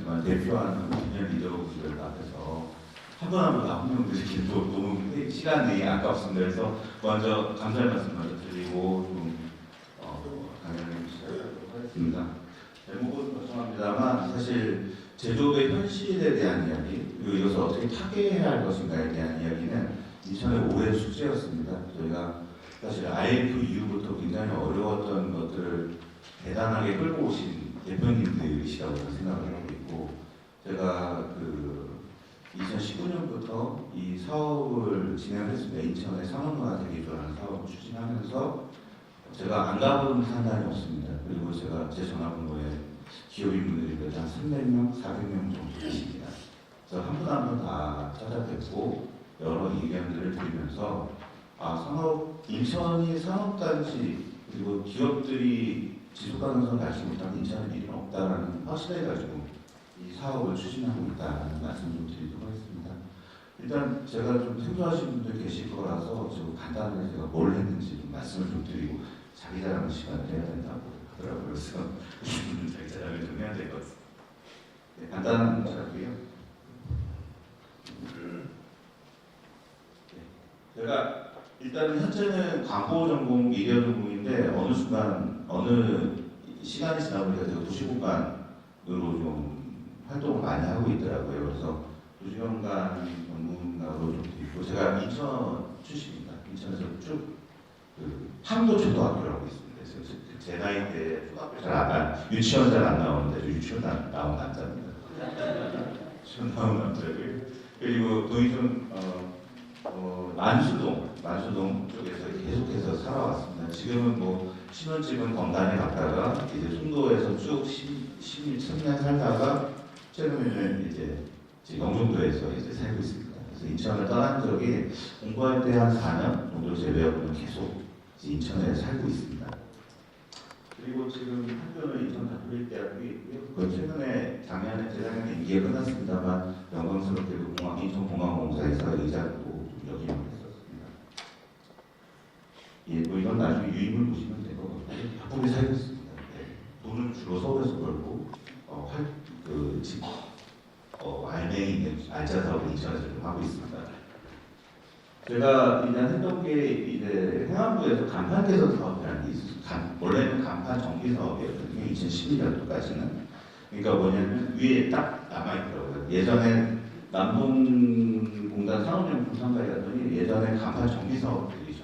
말씀하셨지만 대표하는 기념 리더분들 앞에서 한 분 한 분 다 호명드리기 또 너무 시간이 아깝습니다. 그래서 먼저 감사의 말씀 먼저 드리고 좀 강연을 시작하도록 하겠습니다. 제목은 죄송합니다만 사실 제조업의 현실에 대한 이야기 그리고 이것을 어떻게 타개해야 할 것인가에 대한 이야기는 이천의 오랜 숙제였습니다. 저희가 사실 IMF 이후부터 굉장히 어려웠던 것들을 대단하게 끌고 오신 대표님들이시라고 생각을 하고 있고, 제가 2019년부터 이 사업을 진행했습니다. 인천의 산업문화대기조라는 사업을 추진하면서 제가 안 가본 산단이 없습니다. 그리고 제가 제 전화번호에 기업인분들이 그래도 한 300명, 400명 정도 계십니다. 그래서 한 분 한 분 다 찾아뵙고 여러 의견들을 드리면서 인천이 산업단지 그리고 기업들이 지속가능성을 갖지 못하면 인천에 미래는 없다라는 확신을 가지고 이 사업을 추진하고 있다는 말씀 좀 드리도록 하겠습니다. 일단 제가 좀 생소하신 분들 계실 거라서 좀 간단하게 제가 뭘 했는지 좀 말씀을 좀 드리고 자기 자랑 시간을 해야 된다고 하더라고요. 그래서 자기 자랑을 좀 해야 될 것 같습니다. 네, 간단한 문자고요. 제가 일단은 현재는 광고 전공, 미디어 전공인데 어느 순간 어느 시간이 지나보니까 제가 도시공간으로 좀 활동을 많이 하고 있더라고요. 그래서 도시공간 전문가로 좀 있고, 제가 인천 출신입니다. 인천에서 쭉 항도초등학교라고 있습니다. 그래서 제 나이 때 초등학교 유치원 잘 안 나오는데 유치원 나온 남자입니다. 유치원 나온 남자고요. 그리고 도인촌 만수동 쪽에서 계속해서 살아왔습니다. 지금은 뭐 신혼집은 건단에 갔다가 이제 송도에서 쭉 10년 살다가 최근에는 이제 영종도에서 이제 살고 있습니다. 그래서 인천을 떠난 적이 공부할 때 한 4년 정도 제외하고는 계속 인천에 살고 있습니다. 그리고 지금 학교는 인천 가톨릭대학교 있고요. 최근에 재작년에 임기가 끝났습니다만 영광스럽게도 인천공항공사에서 의장으로 역임을 했었습니다. 예, 뭐 이건 나중에 유임을 보시면 될 것 같고 바쁘게 살고 있습니다. 네. 돈은 주로 서울에서 벌고 알맹이 있는 알짜 사업을 인천에서 좀 하고 있습니다. 제가 일단 했던 게 이제 행안부에서 간판 개선 사업이라는 게 있었어요. 원래는 간판 정비 사업이었거든요. 2012년도까지는. 그러니까 뭐냐면 위에 딱 남아있더라고요. 예전에 남동공단 산업용품 상가에 갔더니 예전에 간판 정비 사업들이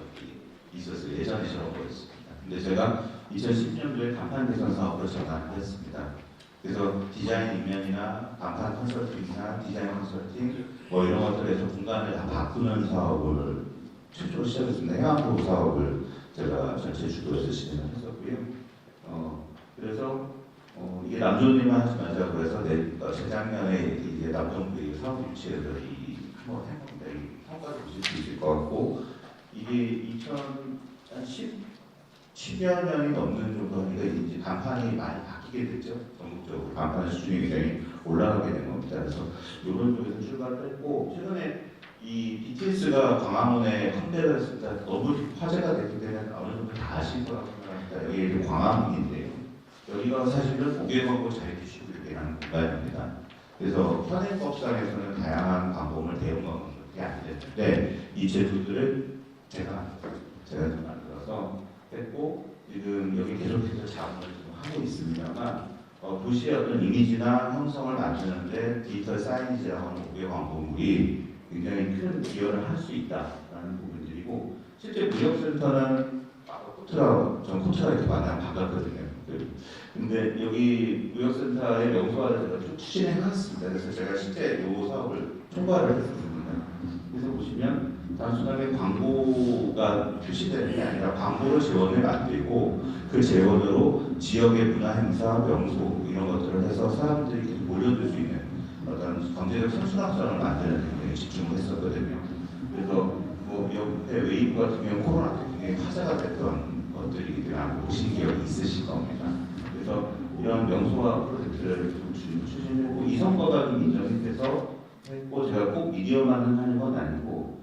있었어요. 예전에 저런 거였습니다. 근데 제가 2010년도에 간판 개선 사업을 전환을 했습니다. 그래서 디자인 이면이나 간판 컨설팅이나 디자인 컨설팅 뭐 이런 것들에서 공간을 다 바꾸는 사업을 최초로 시작했습니다. 행안부 사업을 제가 전체 주도해서 진행을 했었고요. 그래서 이게 남조님만 하지 말자 그래서 재작년에 이제 남정부 사업 유치해서 한번 해봤는데 성과를 보실 수 있을 것 같고, 이게 2010여 년이 넘는 정도 하니까 이제 간판이 많이 바뀌게 됐죠. 전국적으로 간판의 수준이 굉장히 올라가게 된 겁니다. 그래서 이런 쪽에서 출발을 했고, 최근에 이 BTS가 광화문에 컴백을 했을 때 너무 화제가 됐기 때문에 어느 정도 다 아실 거라고 생각합니다. 여기 광화문인데요. 여기가 사실은 고객하고 잘 드시고 이렇게 하는 공간입니다. 그래서 현행법상에서는 다양한 광고물 대응하는 게 안 되는데 이 제도들을 제가 좀 만들어서 했고, 지금 여기 계속해서 자문을 좀 하고 있습니다만 도시의 어떤 이미지나 형성을 만드는데 디지털 사이니지라고 하는 고객 광고물이 굉장히 큰 기여를 할 수 있다라는 부분들이고, 실제 무역센터는 코트가 이렇게 많이 바꿨거든요. 근데 여기 무역센터의 명소화를 제가 쭉 추진해놨습니다. 그래서 제가 실제 이 사업을 총괄을 했습니다. 그래서 보시면 단순하게 광고가 표시되는 게 아니라 광고를 재원을 만들고 그 재원으로 지역의 문화 행사, 명소 이런 것들을 해서 사람들이 계속 몰려들 수 있는 어떤 경제적 선순환성을 만드는 데 집중을 했었거든요. 그래서 뭐 옆에 웨이브 같은 경우 코로나 때 굉장히 화제가 됐던 것들이 아마 보신 기억이 있으실 겁니다. 그래서 이런 명소화 프로젝트를 추진했고, 이 성과가 좀 인정이 돼서 했고, 제가 꼭 미디어만 하는 건 아니고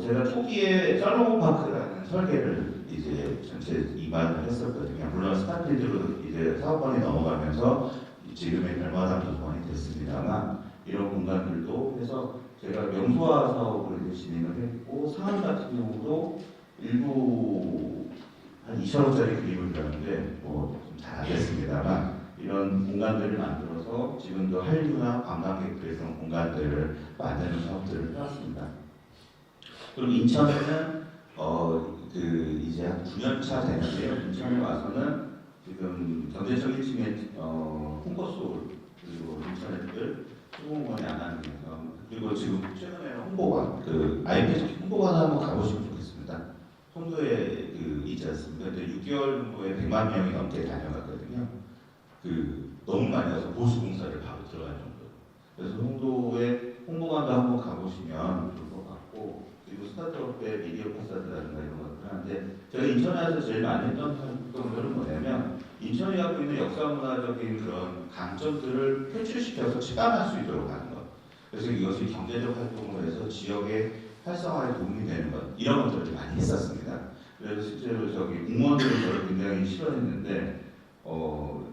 제가 초기에 살롱 파크라는 설계를 이제 전체 입안을 했었거든요. 물론 스타필드로 이제 사업반이 넘어가면서 지금의 별마담 도서관이 됐습니다만 이런 공간들도 해서 제가 명소화 사업을 이제 진행을 했고 상암 같은 경우도 일부 한 2천억짜리 그림을 그렸는데 잘 안 됐습니다만 이런 공간들을 만들어서 지금도 한류나 관광객들의 그런 공간들을 만드는 사업들을 해왔습니다. 그리고 인천에는 이제 한 9년 차 되는데요. 인천에 와서는 지금 경제적 1층에 홍보소울 그리고 인천에들 수공원에 안 하는 데서 그리고 지금 최근에 홍보관 아이패드 홍보관 한번 가보시면 좋겠습니다. 송도에 있지 않습니까? 근데 6개월 정도에 100만 명이 넘게 다녀갔거든요. 너무 많이 와서 보수공사를 바로 들어갈 정도. 그래서 송도에 홍보관도 한번 가보시면 좋을 것 같고 그리고 스타트업의 미디어 파사드라든가 이런 것들 하는데 제가 인천에 와서 제일 많이 했던 활동들은 뭐냐면 인천이 갖고 있는 역사문화적인 그런 강점들을 표출시켜서 체감할 수 있도록 하는 것. 그래서 이것이 경제적 활동을 해서 지역의 활성화에 도움이 되는 것 이런 것들을 많이 했었습니다. 그래서 실제로 공무원들이 저를 굉장히 싫어했는데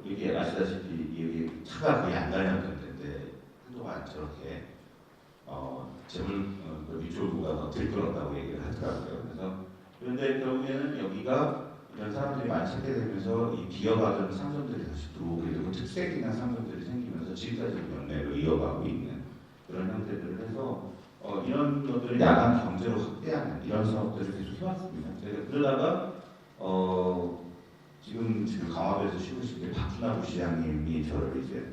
이게 아시다시피 여기 차가 거의 안 다녔던 데인데 한동안 저렇게 재물 미추홀부가 들끓었다고 얘기를 하더라고요. 그래서 그런데 결국에는 여기가 이런 사람들이 많이 찾게 되면서 이 비어가던 상점들이 다시 들어오게 되고 특색 있는 상점들이 생기면서 지금까지 연례를 이어가고 있는 그런 형태들을 해서 이런 것들을 야간 경제로 확대하는 이런 사업들을 계속 해왔습니다. 제가 그러다가 지금 강화도에서 쉬고 계신 박준하 부시장님이 저를 이제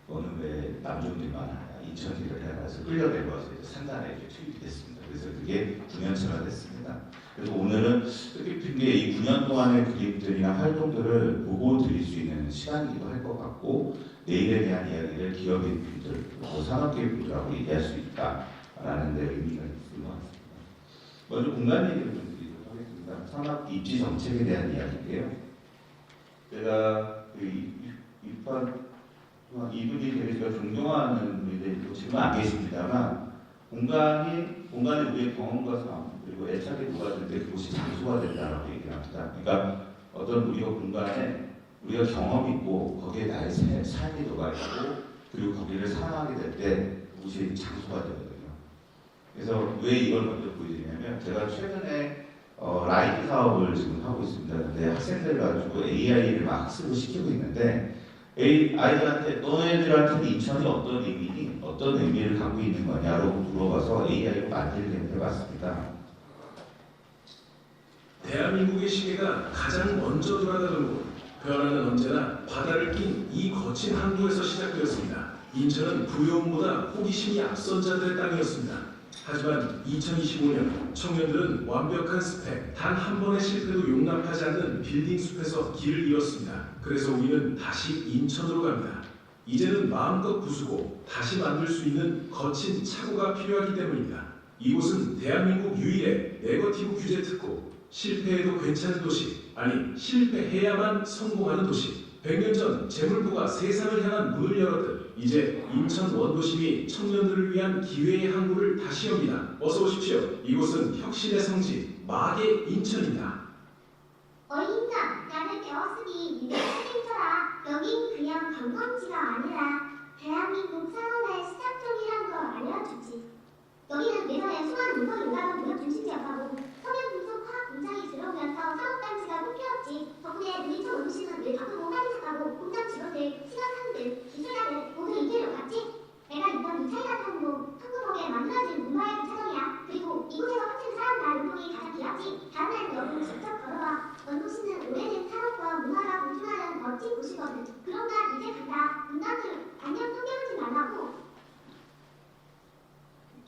너는 왜 남중들만 인천 일을 해서 끌려내려와서 이제 상단에 이제 투입이 됐습니다. 그래서 그게 9년차가 됐습니다. 그래서 오늘은 뜻깊은 게 이 9년 동안의 그림들이나 활동들을 보고 드릴 수 있는 시간이기도 할 것 같고 내일에 대한 이야기를 기업인 분들, 또 산업계의 분들하고 얘기할 수 있다라는 데 의미가 있을 것 같습니다. 먼저 공간 얘기를 좀 드리도록 하겠습니다. 산업 입지 정책에 대한 이야기인데요. 제가 이분이 되게 제가 존경하는 분인데 지금 안 계십니다만 공간에 우리의 경험과 삶 그리고 애착이 녹아들 때 그곳이 장소가 된다라고 얘기를 합니다. 그러니까 어떤 우리가 공간에 우리가 경험이 있고 거기에 나의 삶이 녹아있고 그리고 거기를 사랑하게 될 때 그곳이 장소가 되거든요. 그래서 왜 이걸 먼저 보여드리냐면 제가 최근에 라이트 사업을 지금 하고 있습니다. 근데 학생들 가지고 AI를 막 학습을 시키고 있는데 아이들한테 너네들한테는 인천이 어떤 의미니 어떤 의미를 갖고 있는 거냐라고 물어봐서 AI로 만들게 해봤습니다. 대한민국의 시계가 가장 먼저 돌아가던 곳, 변화는 언제나 바다를 낀 이 거친 항구에서 시작되었습니다. 인천은 부유함보다 호기심이 앞선 자들의 땅이었습니다. 하지만 2025년 청년들은 완벽한 스펙, 단 한 번의 실패도 용납하지 않는 빌딩 숲에서 길을 잃었습니다. 그래서 우리는 다시 인천으로 갑니다. 이제는 마음껏 부수고 다시 만들 수 있는 거친 착오가 필요하기 때문입니다. 이곳은 대한민국 유일의 네거티브 규제 특구, 실패해도 괜찮은 도시, 아니 실패해야만 성공하는 도시. 100년 전 재물부가 세상을 향한 문을 열었듯 이제 인천 원도심이 청년들을 위한 기회의 항구를 다시 엽니다. 어서 오십시오. 이곳은 혁신의 성지 마계 인천입니다. 인천, 나는 배웠으니 니네 책임져라. 여긴 그냥 관광지가 아니라 대한민국 산업의 시작점이란 걸 알려주지. 여기는 예전에 수많은 문서 일가던 무역 중심지였다고. 서면 분석 화학 공장이 들어오면서 산업단지가 뽑혔지. 덕분에 우리 천 원도시는 늘 바쁘고 활기차고 공장 직원들, 시각하는들, 기술자들 모두 이길로 갔지. 내가 이번 2차 이라탄도 한국덕에 만들어진 문화의 부차점이야. 그리고 이곳에서 합친 사람과 운동이 가장 길었지. 다음 날 여러분 직접 걸어와. 원도시는 오래된 산업과 문화가 공존하는 멋진 곳이거든. 그럼 난 이제 간다. 문단들 안녕 또 깨우지 말라고.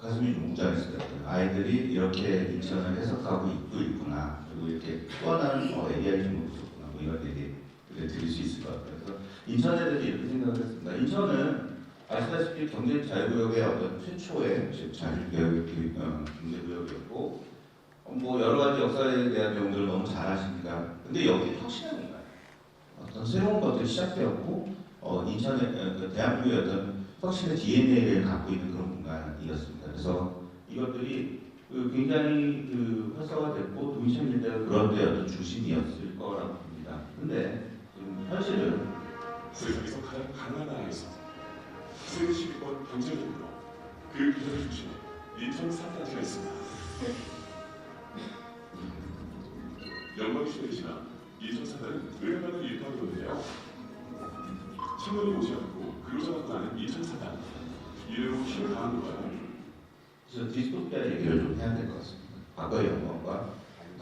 가슴이 좀 웅장했어요. 아이들이 이렇게 인천을 해석하고 있고 있구나. 그리고 이렇게 또 하나는 AI 좀 있었구나. 뭐 이런 얘기 들을 수 있을 것 같아요. 그래서 인천에 대해서 이렇게 생각을 했습니다. 인천은 아시다시피 경제 자유구역의 어떤 최초의 경제구역이었고 뭐 여러 가지 역사에 대한 내용들을 너무 잘 아십니다. 근데 여기는 혁신의 공간, 어떤 새로운 것들이 시작되었고 인천의 대한민국의 어떤 혁신의 DNA를 갖고 있는 그런 공간이었습니다. 그래서 이것들이 굉장히 활성화됐고 또 2000년대 그런 데 어떤 중심이었을 거라고 봅니다. 근데 지금 현실은 세상에서 가장 강한 나라였습니다. 새 시민권 경제력으로 그 기회를 중심에 인천 산단지가 있습니다. 영광이 시대지만 인천 산단은 은행만을 일파하고 있는데요. 청년이 오지 않고 근로자가 나는 인천 산단. 이래로 힘을 가한 건가요? 그래서 디스토피아 얘기를 좀 해야 될 것 같습니다. 과거의 영광과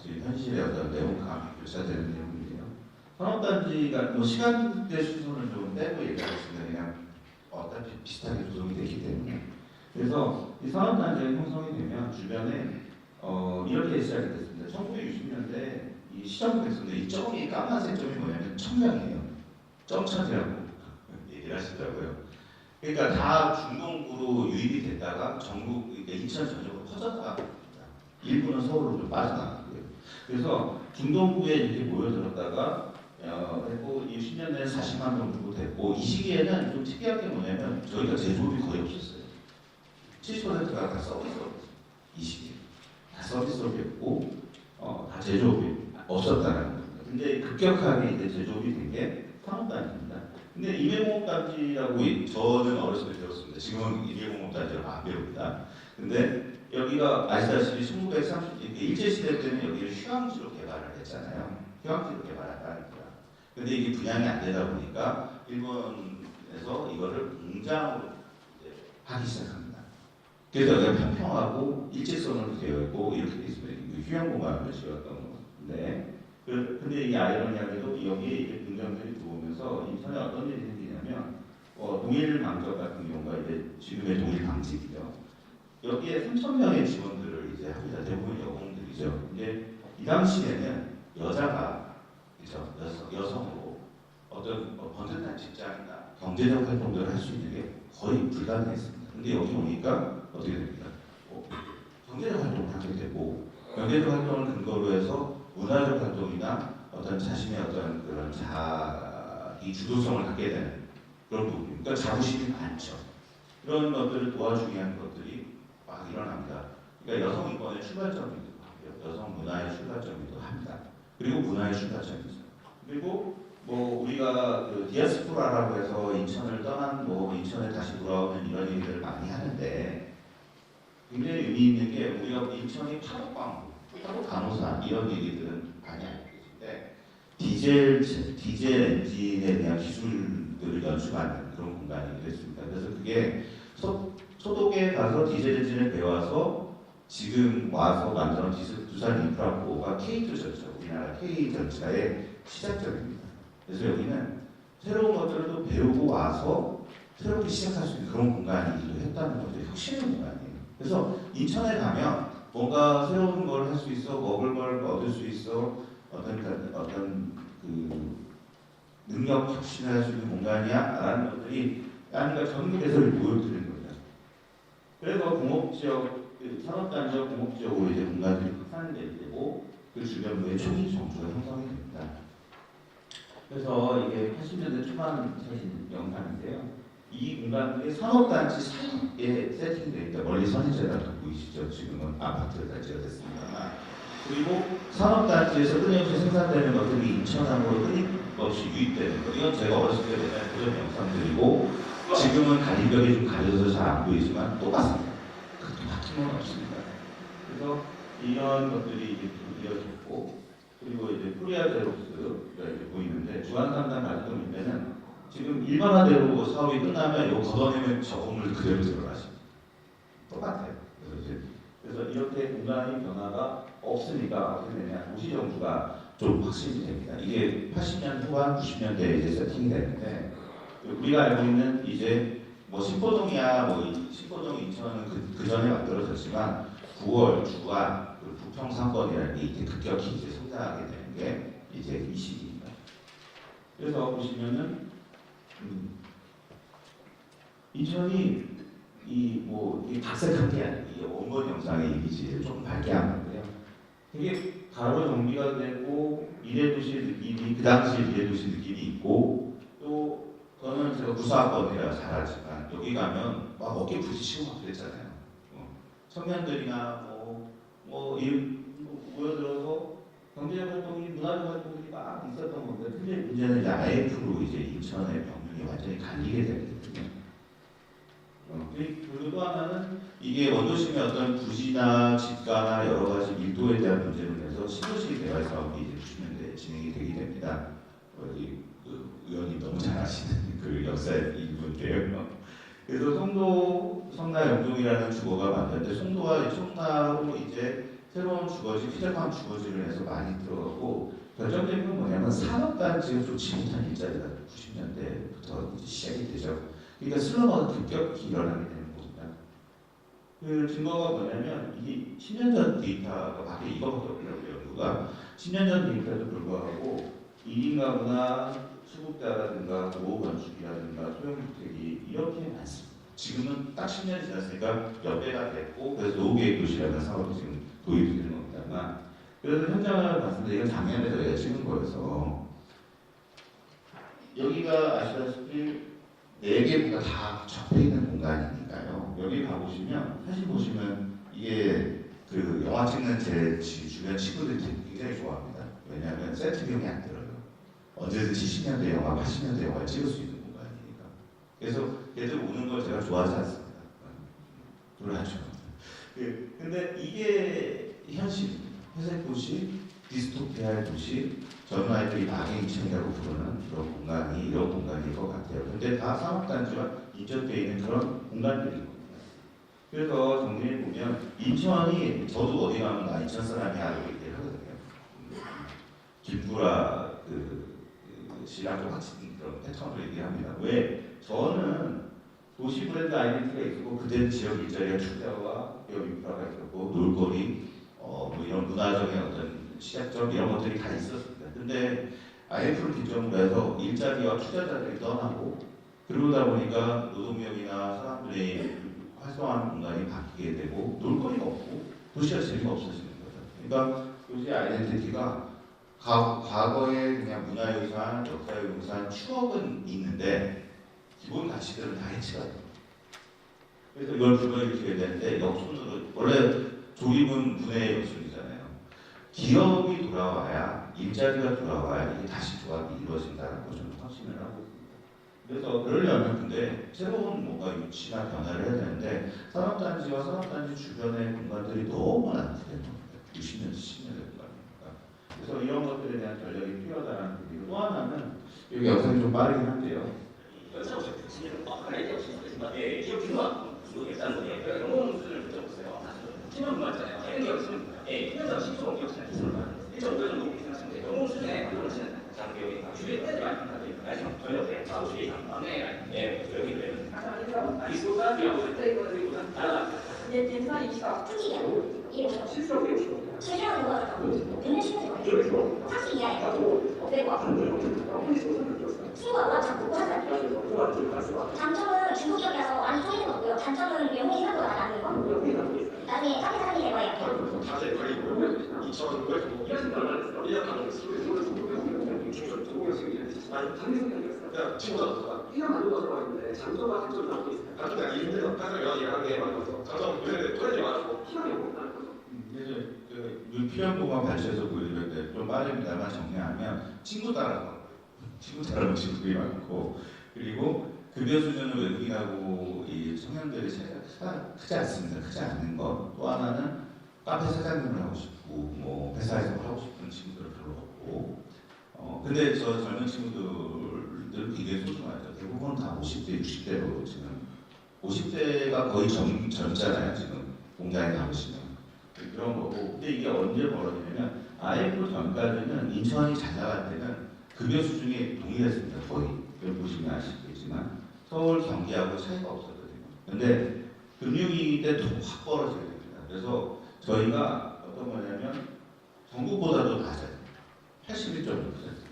지금 현실의 어떤 내용감이 묘사되는 내용이에요. 산업단지가 뭐 시간대 수준을 좀 빼고 얘기하겠습니다. 그냥 어차피 비슷하게 조성이 되기 때문에. 그래서 이 산업단지가 형성이 되면 주변에 이렇게 시작이 됐습니다. 1960년대 이 시점이 됐습니다. 이 점이 까만색 점이 뭐냐면 천명이에요. 점천이라고 얘기를 하시더라고요. 그러니까 다 중동부로 유입이 됐다가 전국, 그러니까 인천 전역으로 퍼져나갑니다. 일부는 서울로 좀 빠져나가고요. 그래서 중동부에 이렇게 모여들었다가 했고 60년대에 40만 명 정도 됐고 이 시기에는 좀 특이한 게 뭐냐면 저희가 제조업이 거의 없었어요. 70%가 다 서비스업이었어요. 이 시기에 다 서비스업이었고 다 제조업이 없었다는 겁니다. 근데 급격하게 이제 제조업이 된 게 산업단지입니다. 근데 임해공업단지라고 저는 어렸을 때 배웠습니다. 지금은 임해공업단지라고 안 배웁니다. 근데 여기가 아시다시피 1930 일제시대 때는 여기를 휴양지로 개발을 했잖아요. 휴양지로 개발했다는 거야. 근데 이게 분양이 안 되다 보니까 일본에서 이거를 공장으로 이제 하기 시작합니다. 그래서 여기가 평평하고 일직선으로 되어 있고 이렇게 돼 있습니다. 휴양공간을 지었던 건데, 근데 이 아이러니하게도 여기에 이제 공장들이 들어오면서 인천에 어떤 일이 생기냐면 동일방적 같은 경우가 이제 지금의 동일방직이죠. 여기에 3,000명의 직원들을 이제 합니다. 대부분 여공들이죠. 이제 이 당시에는 여자가 그죠 여성으로 어떤 번듯한 직장이나 경제적 활동들을 할 수 있는 게 거의 불가능했습니다. 근데 여기 오니까 어떻게 됩니까? 경제적 활동을 하게 되고 경제적 활동을 근거로 해서 문화적 활동이나 어떤 자신의 어떤 그런 자기 주도성을 갖게 되는 그런 부분입니다. 그러니까 자부심이 많죠. 그런 것들을 도와주기 위한 것들이 막 일어납니다. 그러니까 여성 인권의 출발점이기도 하고요. 여성 문화의 출발점이기도 합니다. 그리고 문화의 출발점이죠. 그리고 뭐 우리가 그 디아스포라라고 해서 인천을 떠난 인천에 다시 돌아오는 이런 얘기를 많이 하는데 굉장히 의미 있는 게 우리가 인천이 파독광고, 파독간호사 이런 얘기들은 많이 알고 계신데 디젤 엔진에 대한 기술들을 연수하는 그런 공간이 됐습니다. 그래서 그게 소독에 가서 디젤 엔진을 배워서 지금 와서 만들어낸 두산 인프라코가 K2전차, 우리나라 K전차의 시작점입니다. 그래서 여기는 새로운 것들을 또 배우고 와서 새롭게 시작할 수 있는 그런 공간이기도 했다는 것도 혁신의 공간이에요. 그래서 인천에 가면 뭔가 새로운 걸 할 수 있어, 먹을 걸 얻을 수 있어, 어떤 그 능력 혁신을 할 수 있는 공간이야라는 것들이 아니까 전국에서 보여드리는 겁니다. 그래서 공업지역, 산업단지역 공업지역으로 이제 공간들이 확산이 되고 그 주변부에 초기 정주가 형성이 됩니다. 그래서 이게 80년대 초반 사진 영상인데요. 이 공간들이 산업단지 사이에 세팅되어 있다. 멀리 선인제가 보이시죠? 지금은 아파트 단지가 됐습니다만. 그리고 산업단지에서 끊임없이 생산되는 것들이 인천항으로 끊임없이 유입되는 것. 이건 제가 어렸을 때 맨날 보던 영상들이고 지금은 가리벽이 좀 가려져서 잘 안 보이지만 똑같습니다. 그렇게 바뀐 건 없습니다. 그래서 이런 것들이 이제 이어졌고 그리고 이제 코리아제록스가 이렇게 보이는데 주한상단 같은 경우에는 지금 일반화대로 사업이 끝나면 이거 걷어내면 저 건물 그대로 들어가십니다. 똑같아요. 그래서 이렇게 공간의 변화가 없으니까 어떻게 되냐 도시정주가 좀 확실히 됩니다. 이게 80년 후반 90년대에 이제 세팅이 되는데 우리가 알고 있는 이제 뭐 신포동이야 신포동 인천은 그 전에 만들어졌지만 9월 주안 부평 상권이라는 게 이제 급격히 이제 성장하게 되는 게 이제 이 시기입니다. 그래서 보시면은 인천이 이 각색한 게 아니고 이 원본 영상의 이미지를 좀 밝게 한 건데요. 되게 가로 정비가 되고 미래도시 느낌이 그 당시 미래도시 느낌이 있고 또 저는 제가 구사학번이라 잘 알지만 여기 가면 막 어깨 부딪히고 막 그랬잖아요. 청년들이나 모여들어서 경제적 활동이 문화적 활동이 막 있었던 건데 근데 문제는 이제 IMF로 이제 인천의 병력이 완전히 갈리게 되거든요. 그리고 또 하나는 이게 원도심의 어떤 부지나 집가나 여러 가지 밀도에 대한 문제로 인해서 신도시 개발 사업이 이제 90년대에 진행이 되게 됩니다. 그 의원님 너무 잘 아시는 그 역사의 일부인데요. 그래서 송도, 성나, 영종이라는 주거가 많은데 송도와 성나로 이제 새로운 주거지, 피자팜 주거지를 해서 많이 들어가고 결정적인 건 뭐냐면 산업단지가 좋지 못한 일자리가 90년대부터 이제 시작이 되죠. 그러니까 슬럼화가 급격히 일어나게 되는 겁니다. 그 증거가 뭐냐면 이게 10년 전 데이터가 밖에 이거밖에 없더라고요. 연구가 10년 전 데이터에도 불구하고 1인 가구나 수급자라든가 노후건축이라든가 소형주택이 이렇게 많습니다. 지금은 딱 10년 지났으니까 몇 배가 됐고 그래서 노후계획 도시라는 사업이 지금 도입이 되는 겁니다만 그래서 현장을 봤을 때 이건 작년에 저희가 찍은 거여서 여기가 아시다시피 4개부가 다 접해 있는 공간이니까요. 여기 가보시면 사실 보시면 이게 그 영화 찍는 제 주변 친구들이 굉장히 좋아합니다. 왜냐하면 세트 비용이 안 들어요. 언제든지 10년대 영화, 80년대 영화를 찍을 수 있는 공간이니까. 그래서 걔들 오는 걸 제가 좋아하지 않습니다. 놀라죠. 근데 이게 현실입니다. 회색 도시, 디스토피아의 도시, 젊은 아이들이 방해인층이라고 부르는 그런 공간이 이런 공간일 것 같아요. 근데 다 산업단지와 인접되어 있는 그런 공간들인 겁니다. 그래서 정리해 보면 인천이 저도 어디 가면 나 인천 사람이야 이렇게 얘기를 하거든요. 김구라 씨랑 똑같은 그런 패턴으로 얘기합니다. 왜? 저는 도시 브랜드 아이덴티티가 있고 그때는 지역 일자리와 투자와 기업 인프라가 있었고 놀거리, 뭐 이런 문화적인 어떤 시작점 이런 것들이 다 있었습니다. 근데 IMF를 기점으로 해서 일자리와 투자자들이 떠나고 그러다 보니까 노동력이나 사람들의 활성화하는 공간이 바뀌게 되고 놀거리가 없고 도시가 재미가 없어지는 거죠. 그러니까 도시 아이덴티티가 과거의 그냥 문화유산, 역사유산, 추억은 있는데 기본 가치들은 다 해치가 돼요. 그래서 이걸 불러일으켜야 되는데 역순으로 원래 조립은 분해의 역순이잖아요. 기업이 돌아와야 일자리가 돌아와야 이게 다시 조합이 이루어진다는 걸 좀 확신을 하고 있습니다. 그래서 그러려면 근데 새로운 뭔가 유치나 변화를 해야 되는데 산업단지와 산업단지 주변의 공간들이 너무 안 되는 겁니다. 60년, 10년의 공간이니까. 그래서 이런 것들에 대한 전략이 필요하다는 얘기고 또 하나는 여기 영상이 좀 빠르긴 한데요. 장점은 중국적이라서 많이 쏘이는 거고요. 단점은 명의 생각보다 많이 안 나는 거. 나중에 카페 사장이 될 거예요. 자세 걸리고 2,000원 걸리고 이런 거 1년 가는 그냥 친구가 1년 만들고 들어가 있는데 장점과 단점이 나오고 있어요. 단점이 아니기 힘들어. 가장 여러 얘기하는 게 많아서 장점은 요즘에 토렌이 많고 시간이 없다는 거죠. 그래서 그 필요한 발표에서 보여드렸는데 좀 빠집니다만 정리하면 친구 따라서 친구 따라오는 친구들이 많고 그리고 급여 수준은 외국인하고 이 청년들의 차이가 크지 않습니다. 크지 않는 것. 또 하나는 카페 사장님을 하고 싶고 뭐 회사에서 하고 싶은 친구들은 별로 없고 근데 저 젊은 친구들은 굉장히 소중하죠. 대부분 다 50대, 60대로 지금 50대가 거의 젊잖아요. 지금 공장에 가보시면 그런 거고 근데 이게 언제 벌어지냐면 IMF 전까지는 인천이 잘 나갈 때는 급여 수준이 동일했습니다. 거의 여기 보시면 아시겠지만 서울, 경기하고 차이가 없었거든요. 근데 금융위기 때 또 확 벌어지게 됩니다. 그래서 저희가 어떤 거냐면 전국보다도 낮아요. 81.6%.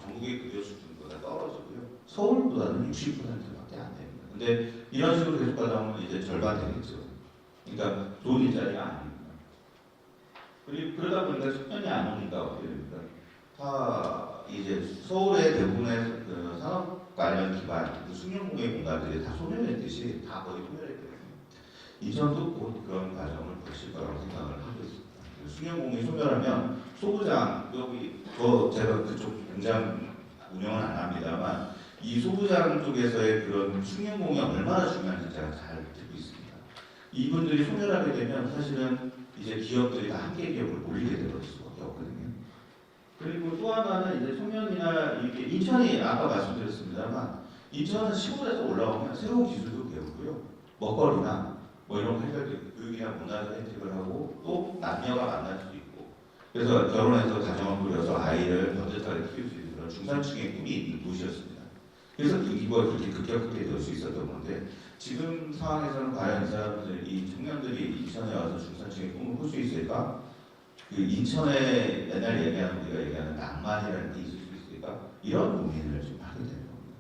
전국의 급여 수준보다 떨어지고요. 서울보다는 60%밖에 안 됩니다. 근데 이런 식으로 계속 가다 보면 이제 절반 되겠죠. 그러니까 좋은 일자리가 아닙니다. 그리고 그러다 보니까 청년이 안 오니까 어떻게 됩니까? 다 이제 서울의 대부분의 그 산업 관련 기반, 숙련공예 공간들이 다 소멸했듯이 다 거의 소멸했거든요. 인천도 곧 그런 과정을 거칠 거라고 생각을 하고 있습니다. 숙련공예 소멸하면 소부장 여기 제가 그쪽 공장 운영은 안 합니다만 이 소부장 쪽에서의 그런 숙련공이 얼마나 중요한지 제가 잘 듣고 있습니다. 이분들이 소멸하게 되면 사실은 이제 기업들이 다 한계 기업으로 몰리게 될 수밖에 없거든요. 그리고 또 하나는 이제 청년이나 이게 인천이 아까 말씀드렸습니다만 인천은 시골에서 올라오면 새로운 기술도 배우고요. 먹거리나 뭐 이런 교육이나 문화적 혜택을 하고 또 남녀가 만날 수도 있고 그래서 결혼해서 가정을 꾸려서 아이를 번듯하게 키울 수 있는 그런 중산층의 꿈이 있는 도시였습니다. 그래서 그 기부가 그렇게 급격하게 될 수 있었던 건데 지금 상황에서는 과연 이 사람들, 이 청년들이 인천에 와서 중산층의 꿈을 꿀 수 있을까? 그 인천에 옛날 얘기하는 우리가 얘기하는 낭만이라는 게 있을 수 있을까? 이런 고민을 좀 하게 되는 겁니다.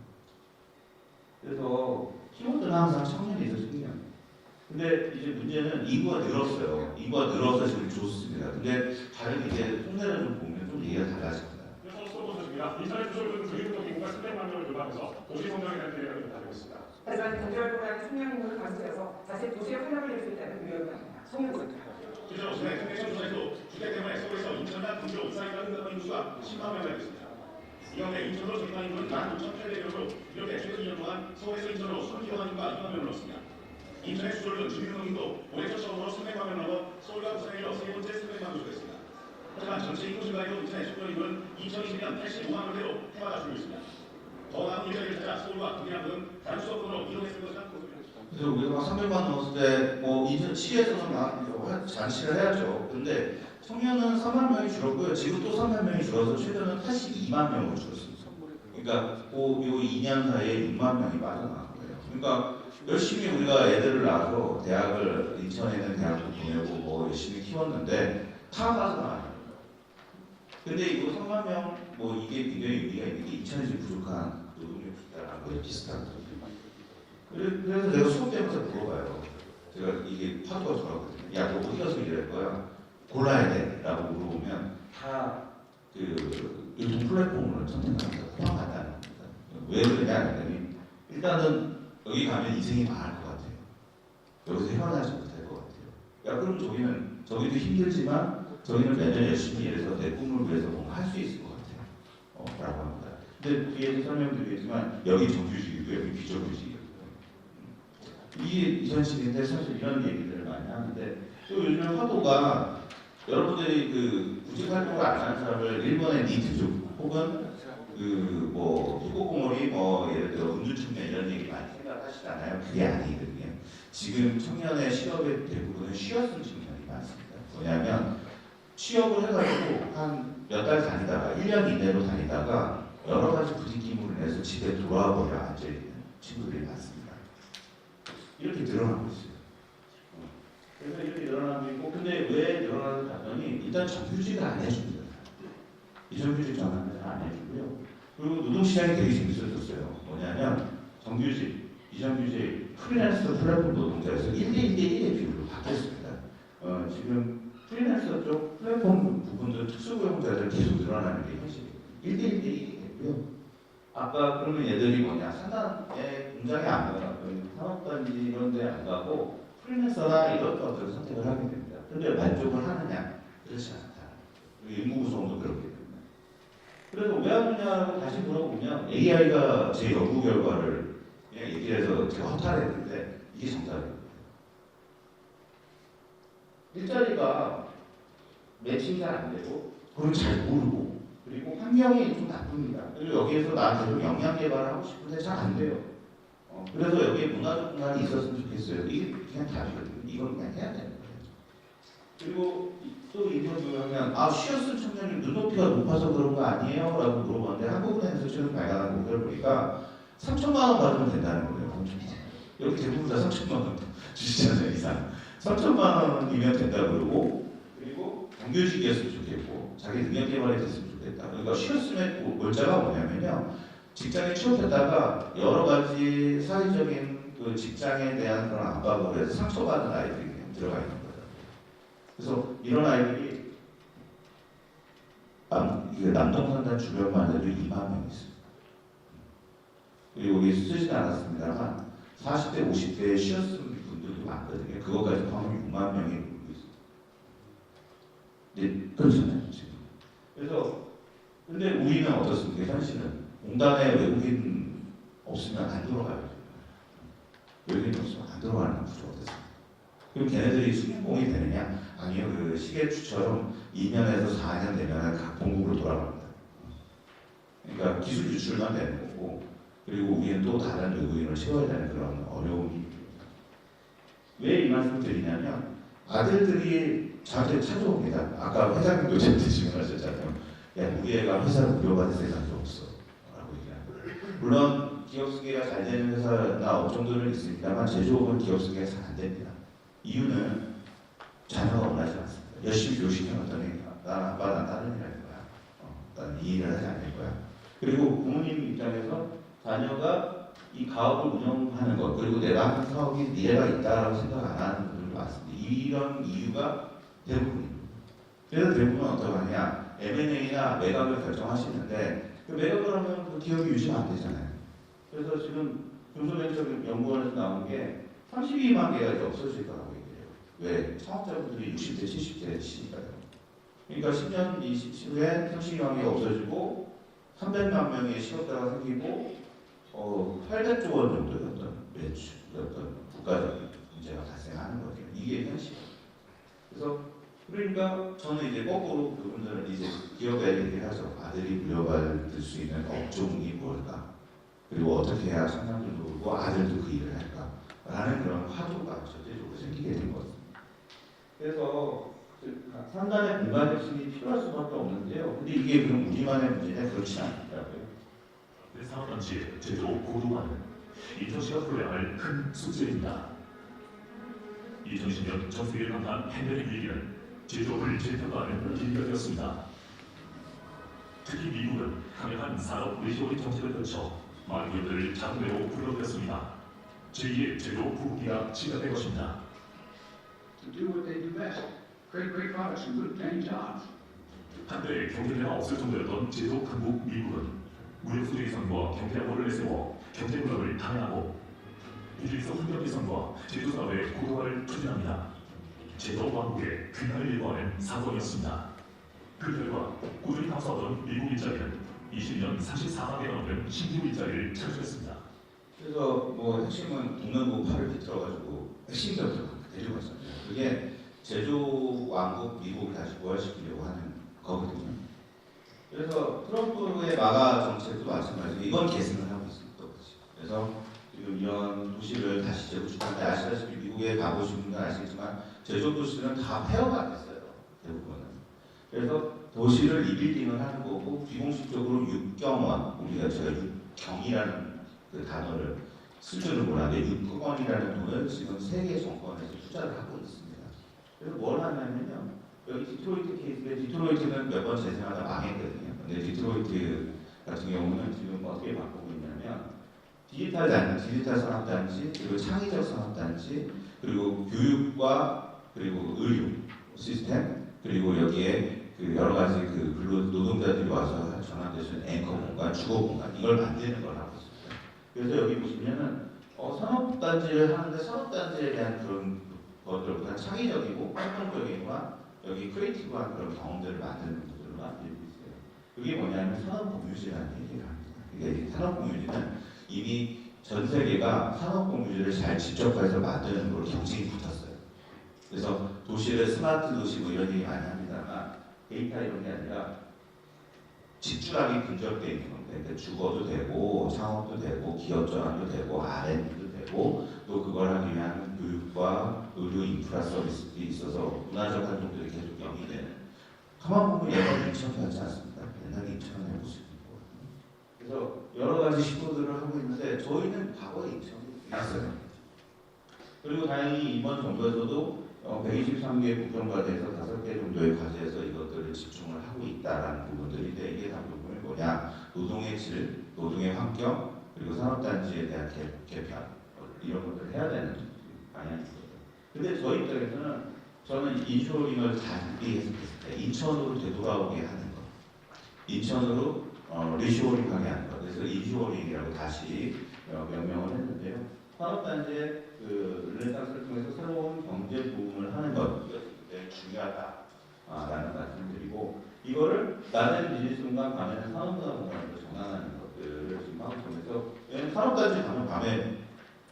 그래서 키워드는 항상 청년이 있어서 중요해요. 근데 이제 문제는 인구가 늘었어요. 인구가 늘어서 지금 좋습니다. 근데 다른 이제 통계를 좀 보면 좀 얘기가 달라집니다. 그래서 소보셨습니다. 인터넷 주소는 교육적 인구가 300만 명을 돌파하면서 도시 성장에 대한 기대감이 높아지고 있습니다. 하지만 경제활동이라는 청년 인구를 감소해서 다시 도시의 활력을 낼 수 있다는 위험이 있습니다. 송영구입니다. 실제로 지난 통계청 조사에도 주택 때문에 서울에서 인천이나 근교 이사이가 흥각한 인구가 10만 명에 달했습니다. 이 가운데 인천으로 전환한 인구는 15,800명으로 이렇게 최근 2년 동안 서울에서 인천으로 선기동한 인구가 2만 명을 넘었습니다. 인천의 수도권 주민등록도 올해 첫 처음으로 300만 명 넘어 서울과 부산에 이어 세 번째 300만 명 조회했습니다. 하지만 전체 인구 증가에도 인천의 수도권 인구는 2022년 85만 명대로 해마다 줄고 있습니다. 더 나은 일자리를 찾아 서울과 동해안 등 다른 수도권으로 이동했을 것이란 보입니다. 그래서 우리가 300만 넘었을 때 뭐 인천 시에서는 막 잔치를 해야죠. 근데 청년은 3만 명이 줄었고요. 지금 또 3만 명이 줄어서 최근은 82만 명으로 줄었습니다. 그러니까 요 2년 사이에 6만 명이 빠져나간 거예요. 그러니까 열심히 우리가 애들을 낳아서 대학을 인천에 있는 대학도 보내고 뭐 열심히 키웠는데 다 빠져나가요. 근데 이거 3만 명 뭐 이게 굉장히 의미가 있는 게 인천에 지금 부족한 노동력 숫자랑 거의 비슷한 거죠. 그래서 내가 수업 때면서 물어봐요. 제가 이게 파도가 돌아거든요. 야, 너 어디 가서 일할 거야? 골라야 돼. 라고 물어보면 다 그 유통 플랫폼을 선택합니다. 포함한다는 겁니다. 왜 그러냐 했더니 일단은 여기 가면 인생이 망할 것 같아요. 여기서 헤어나지 못할 것 같아요. 야, 그럼 저기도 힘들지만 저기는 매년 열심히 일해서 내 꿈을 위해서 뭔가 할 수 있을 것 같아요. 라고 합니다. 근데 뒤에서 설명드리겠지만 여기 정규직이고 여기 비정규직이에요. 이게 현실인데 사실 이런 얘기들을 많이 하는데 또 요즘 화도가 여러분들이 그 구직 활동을 안 하는 사람을 일본의 니트족 혹은 그 뭐 희곡공원이 뭐 예를 들어 운주축내 이런 얘기 많이 생각하시잖아요. 그게 아니거든요. 지금 청년의 실업의 대부분은 쉬었은 청년이 많습니다. 뭐냐면 취업을 해가지고 한 몇 달 다니다가 1년 이내로 다니다가 여러 가지 부딪힘으로 인해서 집에 돌아와 버려 앉아있는 친구들이 많습니다. 이렇게 늘어나고 있어요. 그래서 이렇게 늘어나고 있고, 근데 왜 늘어나는지 봤더니 일단 정규직을 안 해줍니다. 비정규직 전환을 안 해주고요. 그리고 노동시장이 되게 재밌어졌어요. 뭐냐면 정규직, 비정규직, 프리랜서 플랫폼 노동자에서 1대1대1의 비율로 바뀌었습니다. 지금 프리랜서 쪽 플랫폼 부분들 특수고용자들 계속 늘어나는 게 현실이에요. 1대1대1이 되고요. 아까 그러면 얘들이 뭐냐, 상단에 공장에 안 가고 산업단지 이런 데 안 가고 프리랜서나 이런 것들을 선택을 하게 됩니다. 근데 만족을 하느냐? 그렇지 않다. 인구 구성도 그렇게 됩니다. 그래서 왜 하느냐고 다시 물어보면 AI가 제 연구 결과를 그냥 얘기를 해서 제가 허탈했는데 이게 정답입니다. 일자리가 매칭이 잘 안 되고 그걸 잘 모르고 그리고 환경이 좀 나쁩니다. 그리고 여기에서 나한테 좀 역량 개발을 하고 싶은데 잘 안 돼요. 그래서 여기에 문화적 공간이 있었으면 좋겠어요. 이게 그냥 답이거든요. 이건 그냥 해야 되는 거예요. 그리고 또 인터뷰하면 쉬었을 청년이 눈높이가 높아서 그런 거 아니에요? 라고 물어봤는데 한국은행에서 최근 발간한 목표를 보니까 3천만 원 받으면 된다는 거예요. 여기 대부분 다 3천만 원 주시잖아요. 이상 3천만 원이면 된다고 그러고 그리고 정규직이었으면 좋겠고 자기 능력 개발이 됐으면 좋겠다. 그러니까 쉬었으면 골자가 뭐냐면요. 직장에 취업했다가 여러 가지 사회적인 그 직장에 대한 그런 압박으로 해서 상처받은 아이들이 그냥 들어가 있는 거예요. 그래서 이런 아이들이 남동산단 주변만 해도 2만 명 있습니다. 그리고 여기 쓰진 않았습니다만 40대, 50대에 쉬었을 분들도 많거든요. 그것까지 포함하면 6만 명이 놀고 있습니다. 네, 그렇잖아요, 지금. 그래서 근데 우리는 어떻습니까? 현실은 공단의 외국인 안 돌아가요. 외국인이 없으면 안 돌아가는 구조가 됐어요. 그럼 걔네들이 수익공이 되느냐? 아니요. 그 시계추처럼 2년에서 4년 되면 각 본국으로 돌아갑니다. 그러니까 기술 유출만 되는 거고, 그리고 우리는 또 다른 외국인을 채워야 되는 그런 어려움이 있습니다. 왜 이 말씀을 드리냐면 아들들이 저한테 찾아옵니다. 아까 회장님도 저한테 질문하셨잖아요. 야, 우리 애가 회사를 무료받을 생각이 없어 라고 얘기합니다. 물론 기업승계가 잘 되는 회사나 업종들은 있습니다만 제조업은 기업승계가 잘 안 됩니다. 이유는 자녀가 원하지 않습니다. 열심히 교육시켜놨더니 나는 아빠 난 다른 일 할 거야. 나는 이 일을 하지 않을 거야. 그리고 부모님 입장에서 자녀가 이 가업을 운영하는 것, 그리고 내가 하는 사업이 미래가 있다라고 생각 안 하는 분들도 많습니다. 이런 이유가 대부분입니다. 그래서 대부분은 어떻게 하냐, M&A나 매각을 결정하시는데 그 매각을 하면 그 기업이 유지가 안 되잖아요. 그래서 지금 중소벤처연구원에서 나온 게 32만 개가 이제 없어질 거라고 얘기해요. 왜? 창업자분들이 60대, 70대시니까요. 그러니까 10년, 20년 후에 32만 개가 없어지고 300만 명의 실업자가 생기고 800조 원 정도의 어떤 국가적인 문제가 발생하는 거죠. 이게 현실이에요. 그래서 그러니까 저는 이제 거꾸로 그분들은 이제 기업에 얘기를 하죠. 아들이 물려받을 수 있는 업종이 뭘까? 그리고 어떻게 해야 청년들도 그렇고 아들도 그 일을 할까? 라는 그런 화두가 전체적으로 생기게 된 것 같습니다. 그래서 상당의 공간 혁신이 필요할 수밖에 없는데요. 근데 이게 그럼 우리만의 문제냐? 그렇지 않더라고요. 산업단지의 제조 고도화는 인천시가 풀어야 할 큰 숙제입니다. 2010년 전 세계를 강타한 팬데믹 위기는 제조업을 재평가하는 계기가 되었습니다. 특히 미국은 강력한 산업 리쇼링 정책을 펼쳐 많은 기업들을 자국내로 불러들였습니다. 제2의 제조 부흥기가 시작된 것입니다. To do what they do best, create great products and good paying jobs. 한때 경쟁자가 없을 정도였던 제조 강국 미국은 무역 수주기선과 경제학원을 내세워 경제 문화를 당연하고 비즈니스 환경기선과 제조 산업의 고도화를 추진합니다. 제조 왕국의 균형을 일궈하는 사건이었습니다. 그 결과 꾸준히 감싸오던 미국 일자리는 20년 34만 개가 넘는 신규 일자리를 창출했습니다. 그래서 뭐 핵심은 동명구 팔을 비틀어가지고 핵심적으로 데리고 왔습니다. 그게 제조 왕국 미국을 다시 부활시키려고 하는 거거든요. 그래서 트럼프의 마가 정책도 마찬가지로 이건 계승을 하고 있습니다. 그래서 지금 이런 도시를 다시 재구축하는데 아시다시피 미국에 가보신 분은 아시겠지만 제조 도시는 다 폐허가 됐어요. 대부분은. 그래서 도시를 리빌딩을 하는 거고 비공식적으로 육경원, 우리가 제가 육경이라는 그 단어를 쓸 줄은 몰랐는데 육경원이라는 돈을 지금 세계 정권에서 투자를 하고 있습니다. 그래서 뭘 하냐면요. 여기 디트로이트 케이스인데 디트로이트는 몇 번 재생하다 망했거든요. 근데 디트로이트 같은 경우는 지금 어떻게 바꾸고 있냐면 디지털 산업단지, 그리고 창의적 산업단지, 그리고 교육과 그리고 의료 시스템, 그리고 여기에 그 여러 가지 그 근로 노동자들이 와서 전환될 수 있는 앵커 공간, 주거 공간 이걸 만드는 걸 하고 있습니다. 그래서 여기 보시면은 산업단지를 하는데 산업단지에 대한 그런 것들보다 창의적이고 활동적이고 여기 크리에이티브한 그런 경험들을 만드는 것들로 만들고 있어요. 그게 뭐냐면 산업공유지라는 얘기를 합니다. 그러니까 산업공유지는 이미 전 세계가 산업공유지를 잘 집적해서 만드는 걸로 경쟁이 붙었어요. 그래서 도시를 스마트 도시 뭐 이런 얘기 많이 합니다만 데이터 이런 게 아니라 집중하게 근접되어 있는 건데 그러니까 주거도 되고 창업도 되고 기업 전환도 되고 R&D도 되고 또 그걸 하기 위한 교육과 의료 인프라 서비스들이 있어서 문화적 활동들이 계속 영위되는 가만 보면 옛날 인천 같지 않습니까? 옛날 인천의 모습이고 그래서 여러 가지 시도들을 하고 있는데 저희는 과거에 인천이 있어요. 그리고 다행히 이번 정부에서도 123개 국정과제에서 5개 정도의 과제에서 이것들을 집중을 하고 있다라는 부분들인데 이게 다 보면 뭐냐 노동의 질, 노동의 환경 그리고 산업단지에 대한 개편 이런 것들을 해야 되는 방향이거든요. 근데 저희 입장에서는 저는 인쇼링을 단비했을 때 인천으로 되돌아오게 하는 것, 인천으로 리쇼링하게 하는 것. 그래서 인쇼링이라고 다시 명명을 했는데요. 산업단지의 그 르네상스를 통해서 새로운 경제 부흥을 하는 것 이것이 굉장히 중요하다라는 말씀을 드리고 이거를 낮은 비즈니스 공간, 밤에는 산업문화 공간으로 전환하는 것들을 지금 하고 있면서 왜냐면 산업단지 가면 밤에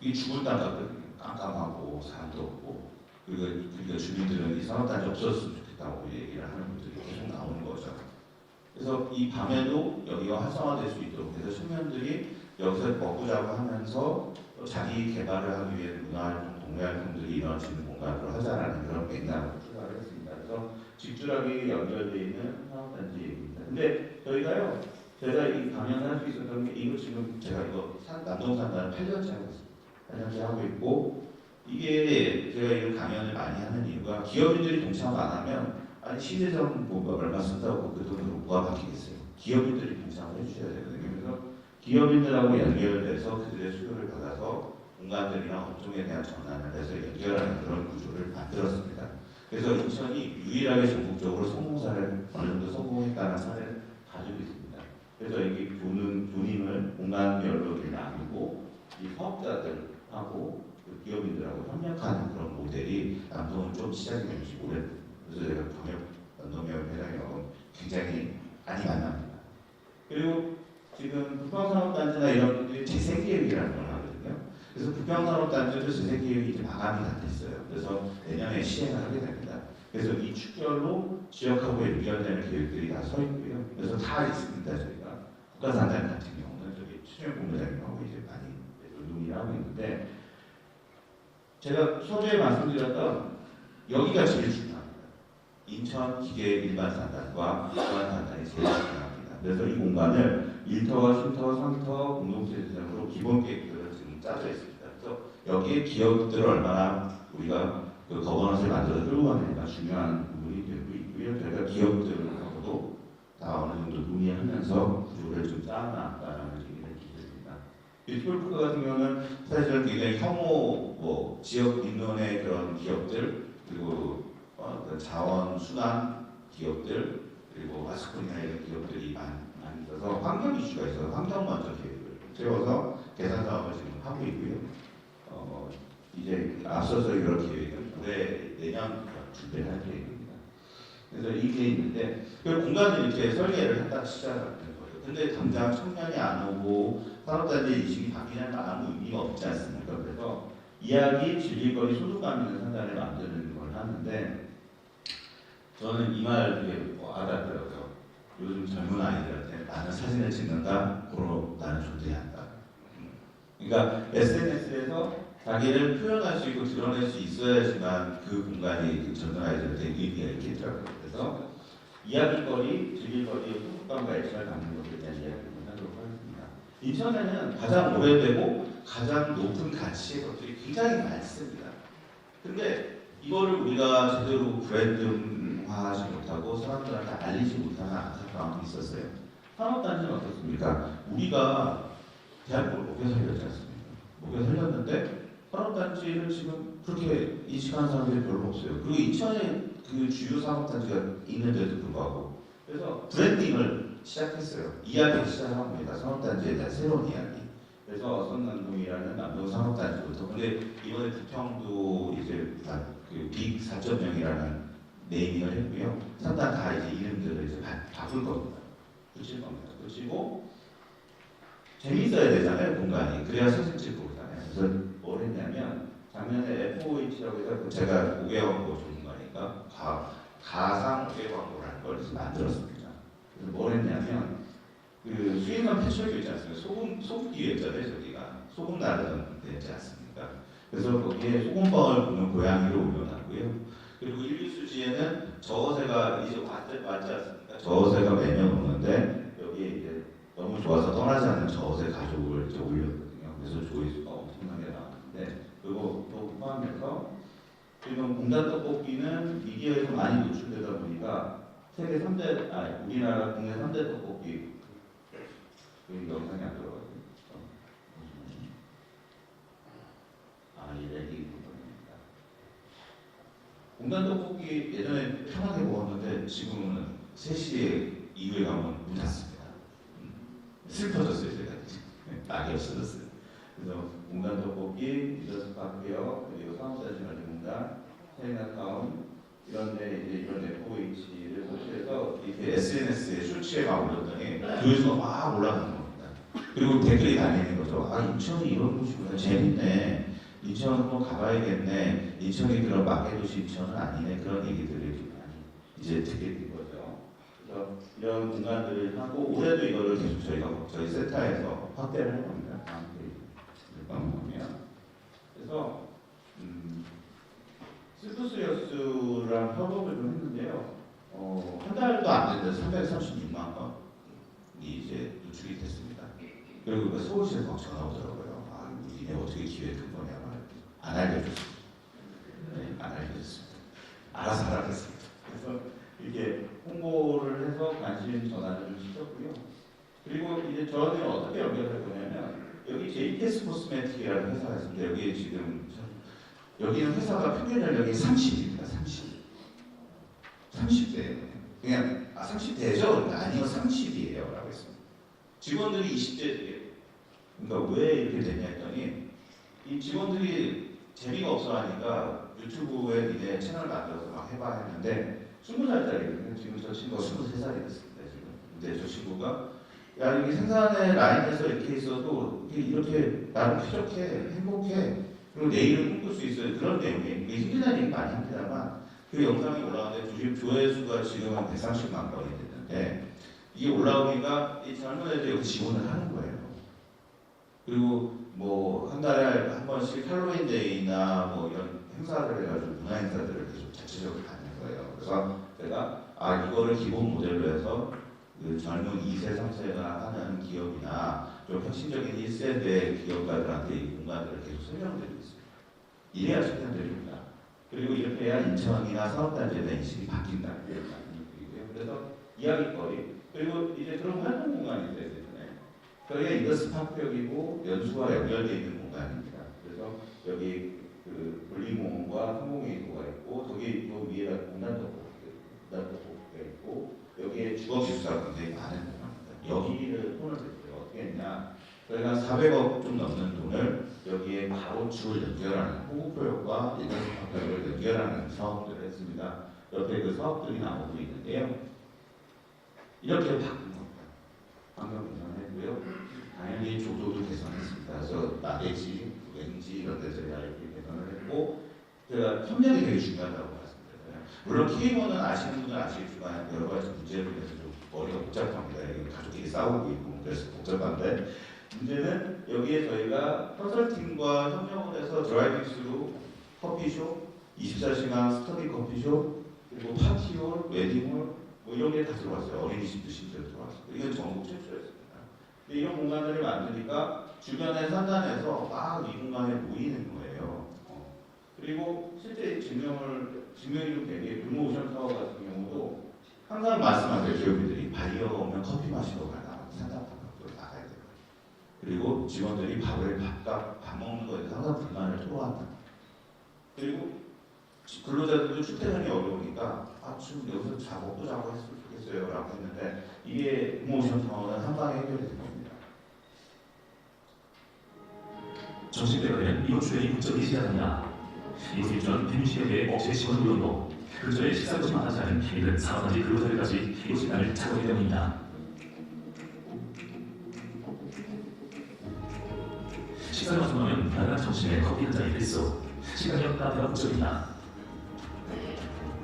이 죽을 땅 같거든요. 깜깜하고 사람도 없고 그러니까 주민들은 이 산업단지 없었으면 좋겠다고 얘기를 하는 분들이 계속 나오는 거죠. 그래서 이 밤에도 여기가 활성화될 수 있도록 해서 청년들이 여기서 먹고 자고 하면서 또 자기 개발을 하기 위해 문화활동, 동네활동들이 이루어지는 공간으로 하자라는 그런 맥락으로 출발을 했습니다. 그래서 집주락이 연결되어 있는 산업단지 얘기입니다. 근데 저희가요, 제가 이 강연을 할 수 있었던 게 이거 지금 제가 이거 남동산단을 8년째 하고 있습니다. 8년째 하고 있고 이게 제가 이 강연을 많이 하는 이유가 기업인들이 동참을 안 하면 아니 시대적 뭐 얼마 쓴다고 그 돈으로 뭐가 바뀌겠어요. 기업인들이 동참을 해주셔야 되거든요. 그래서 기업인들하고 연결돼서 그들의 수요를 받아서 공간들이나 업종에 대한 전환을 해서 연결하는 그런 구조를 만들었습니다. 그래서 인천이 유일하게 전국적으로 성공사를 어느 정도 성공했다는 사례를 가지고 있습니다. 그래서 여기 교님을 공간별로 나누고 이 사업자들하고 그 기업인들하고 협력하는 그런 모델이 남동은 좀 시작이 된 지 오래됐습니다. 그래서 제가 남동협 회장님하고 굉장히 많이 만납니다. 그리고 지금 부평산업단지나 이런 분들이 재생계획이라는 걸 하거든요. 그래서 부평산업단지도 재생계획이 이제 마감이 다 됐어요. 그래서 내년에 시행을 하게 됩니다. 그래서 이 축별로 지역하고 연결되는 계획들이 다 서 있고요. 그래서 다 있습니다. 저희가 국가산단 같은 경우는 저기 추천 공모장님하고 이제 많이 논의를 하고 있는데 제가 서두에 말씀드렸던 여기가 제일 중요합니다. 인천 기계 일반 산단과 일반 산단이 제일 중요합니다. 그래서 이 공간을 1터와 10터, 3터 공동체 대상으로 기본 계획들을 지금 짜져 있습니다. 그래서 여기에 기업들을 얼마나 우리가 그 거버넌스를 만들어서 끌고 가느냐가 중요한 부분이 되고 있고요. 저희가 기업들하고도 다 어느 정도 논의하면서 구조를 좀 짜놨다는 얘기를 드립니다. 뷰티풀 같은 경우는 사실 저는 굉장히 혐오, 뭐 지역 인원의 그런 기업들 그리고 그 자원 순환 기업들 그리고 마스코니나 이런 기업들이 많이 있어서 환경 이슈가 있어서 환경 먼저 계획을 세워서 개선 사업을 지금 하고 있고요. 이제 앞서서 이런 계획은 올해 내년 준비를 할 계획입니다. 그래서 이게 있는데 그 공간을 이렇게 설계를 했다 시작하는 거죠. 근데 당장 청년이 안 오고 산업단지 인식이 바뀌냐면 아무 의미가 없지 않습니까? 그래서 이야기, 즐길거리, 소속감 있는 산단을 만드는 걸 하는데 저는 이 말 되게 와닿더라고요. 요즘 젊은 아이들한테 나는 사진을 찍는다, 고로 나는 존재한다. 그러니까 SNS에서 자기를 표현할 수 있고 드러낼 수 있어야지만 그 공간이 젊은 아이들한테 의미가 있겠더라고요. 그래서 이야기거리, 즐길거리, 소속감과 애착을 갖는 것에 대한 이야기를 하도록 하겠습니다. 인천에는 가장 오래되고 가장 높은 가치의 것들이 굉장히 많습니다. 근데 이거를 우리가 제대로 브랜드화하지 못하고 사람들한테 알리지 못하는 안타까움이 있었어요. 산업단지는 어떻습니까? 우리가 대한민국을 목에 살렸지 않습니까? 목에 살렸는데 산업단지를 지금 그렇게 인식하는 사람들이 별로 없어요. 그리고 인천에 그 주요 산업단지가 있는데도 불구하고 그래서 브랜딩을 시작했어요. 이야기를 시작합니다. 산업단지에 대한 새로운 이야기. 그래서 어선남동이라는 남동 산업단지부터 근데 이번에 부평도 이제 그 빅 4.0이라는 네이밍을 했고요. 산단 다 이제 이름들을 이제 바꿀 겁니다. 붙일 겁니다. 붙이고 재미있어야 되잖아요, 공간이. 그래야 사진 찍고 그러잖아요. 그래서 뭘 했냐면 작년에 FOH라고 해서 제가 5개월고 전문가니까 가상 5개월고라는 걸 만들었습니다. 그래서 뭘 했냐면 그 수인선 패션기 있지 않습니까? 소금기였잖아요, 저기가. 소금 나르던 데지 않습니까? 그래서 거기에 소금빵을 굽는 고양이를 올려놨고요. 그리고 일기수지에는 저어새가 이제 왔지 않습니까? 저어새가 매년 오는데 여기에 이제 너무 좋아서 떠나지 않는 저어새 가족을 이제 올렸거든요. 그래서 조회수가 엄청나게 나왔는데 그리고 또 포함해서 지금 공단 떡볶이는 미디어에서 많이 노출되다 보니까 세계 3대, 우리나라 국내 3대 떡볶이 여기 영상이 안 들어가요. 이 레디 부분입니다. 공단 떡볶이 예전에 편하게 먹었는데 지금은 3시 이후에 가면 문 닫습니다. 슬퍼졌어요, 제가. 낙이 없어졌어요. 그래서 공단 떡볶이, 리더스 카페어, 그리고 사업자진 관리공단, 차이나타운 이런 데 이제 이런 FOH를 소개해서 이렇게 SNS에 쇼츠에 막 올렸더니 조회수가 막 올라가는 겁니다. 그리고 댓글이 달리는 거죠. 그래서 아 인천이 이런 곳이구나 재밌네. 인천 한번 가봐야겠네. 인천이 그런 마개도시 인천은 아니네. 그런 얘기들을 많이 이제 듣게 된 거죠. 그래서 이런 공간들을 하고 올해도 이거를 계속 저희 센터에서 확대를 할 겁니다. 다음 페이지를 보면 그래서 실프스리어스랑 협업을 좀 했는데요. 한 달도 안 됐는데 336만 원이 이제 노출이 됐습니다. 그리고 그 서울시에서 막 전화 오더라고요. 아, 니네 어떻게 기획한 거냐 말. 안 알려줬습니다. 네, 안 알려줬습니다. 알아서 하라겠습니다. 그래서 이렇게 홍보를 해서 관심 전환을 좀 시켰고요. 그리고 이제 저는 어떻게 연결할 거냐면 여기 JTS 코스메틱이라는 회사가 있습니다. 여기 지금 여기는 회사가 평균 연령이 30입니다. 30대. 그냥 30대죠? 아니요 30이에요 라고 했습니다. 직원들이 20대예요. 그러니까 왜 이렇게 되냐 했더니 이 직원들이 재미가 없어 하니까 유튜브에 이제 채널 만들어서 막 해봐 했는데 20살짜리거든요. 지금 저 친구가 23살이 됐습니다. 지금. 근데 저 친구가 야 여기 생산의 라인에서 이렇게 있어도 이렇게 나름 쾌적해 행복해 그리고 내일은 꿈꿀 수 있어요. 그런 내용이 이게 힘들다는 얘기 많이 합니다만 그 영상이 올라왔는데 지금 조회수가 지금 한 130만 건이 됐는데 이게 올라오니까 이 젊은 애들이 여기 지원을 하는 거예요. 그리고 뭐 한 달에 한 번씩 할로윈 데이나 뭐 이런 행사를 해가지고 문화 행사들을 계속 자체적으로 하는 거예요. 그래서 제가 아 이거를 기본 모델로 해서 그 젊은 2세, 3세가 하는 기업이나 좀 혁신적인 1세대 기업가들한테 이 공간들을 계속 설명드리고 있습니다. 이래야 설명드립니다. 그리고 이렇게 해야 인천이나 사업단지에 대한 인식이 바뀐다. 그래서 이야기거리 그리고 이제 그런 활동 공간이 있어야 되잖아요. 저희가 인더스파크역이고 연수와 연결되어 있는 공간입니다. 그래서 여기 그 볼링공원과 항공회의소가 있고 저기 요 위에다 공단도가 있고 여기에 주거기숙사가 굉장히 많은 공간입니다. 여기를 손을 댔어요. 어떻게 했냐? 저희가 400억 좀 넘는 돈을 여기에 바로 줄을 연결하는 호구표역과 인더스파크역을 연결하는 사업들을 했습니다. 옆에 그 사업들이 나오고 있는데요. 이렇게 바꾼 겁니다. 환경 개선했고요. 당연히 조도도 개선했습니다. 그래서 나대지, 왠지 이런 데서 이렇게 개선을 했고 제가 협력이 되게 중요하다고 말씀드렸어요. 물론 K1은 아시는 분은 아시겠지만 여러 가지 문제로 인해서 좀 머리가 복잡합니다. 가족끼리 싸우고 있고 그래서 복잡한데 문제는 여기에 저희가 컨설팅과 협력을 해서 드라이빙 스루 커피숍, 24시간 스터디 커피숍, 그리고 파티홀, 웨딩홀 뭐 이런 게 다 들어왔어요. 어린이집도 심지어 들어왔어요. 이건 전국 최초였습니다. 근데 이런 공간들을 만드니까 주변의 산단에서 막 이 공간에 모이는 거예요. 그리고 실제 증명이 좀 되게 블루오션 타워 같은 경우도 항상 말씀하세요. 교육들이 바이어가 오면 커피 마시러 가나 산단 바깥으로 나가야 돼요. 그리고 직원들이 밥 먹는 거에 항상 불만을 토로한다. 그리고 근로자들도 출퇴근이 어려우니까 좀 여기서 먹고 자고 했으면 좋겠어요 라고 했는데 이게 블루오션 타워는 한 방에 해결이 된 겁니다. 정신대로는 이번 주에 문적이 시작합니다. 이곳에 입주한 160여 개의 업체 직원 물론도 근처에 식사까지 만나지 않은 이들 사업단지 근로자들까지 이곳 식당을 찾아오기 때문입니다. 식사를 마치면 나간 점심에 커피 한 잔이 필수. 시간이 카페가 목적입니다.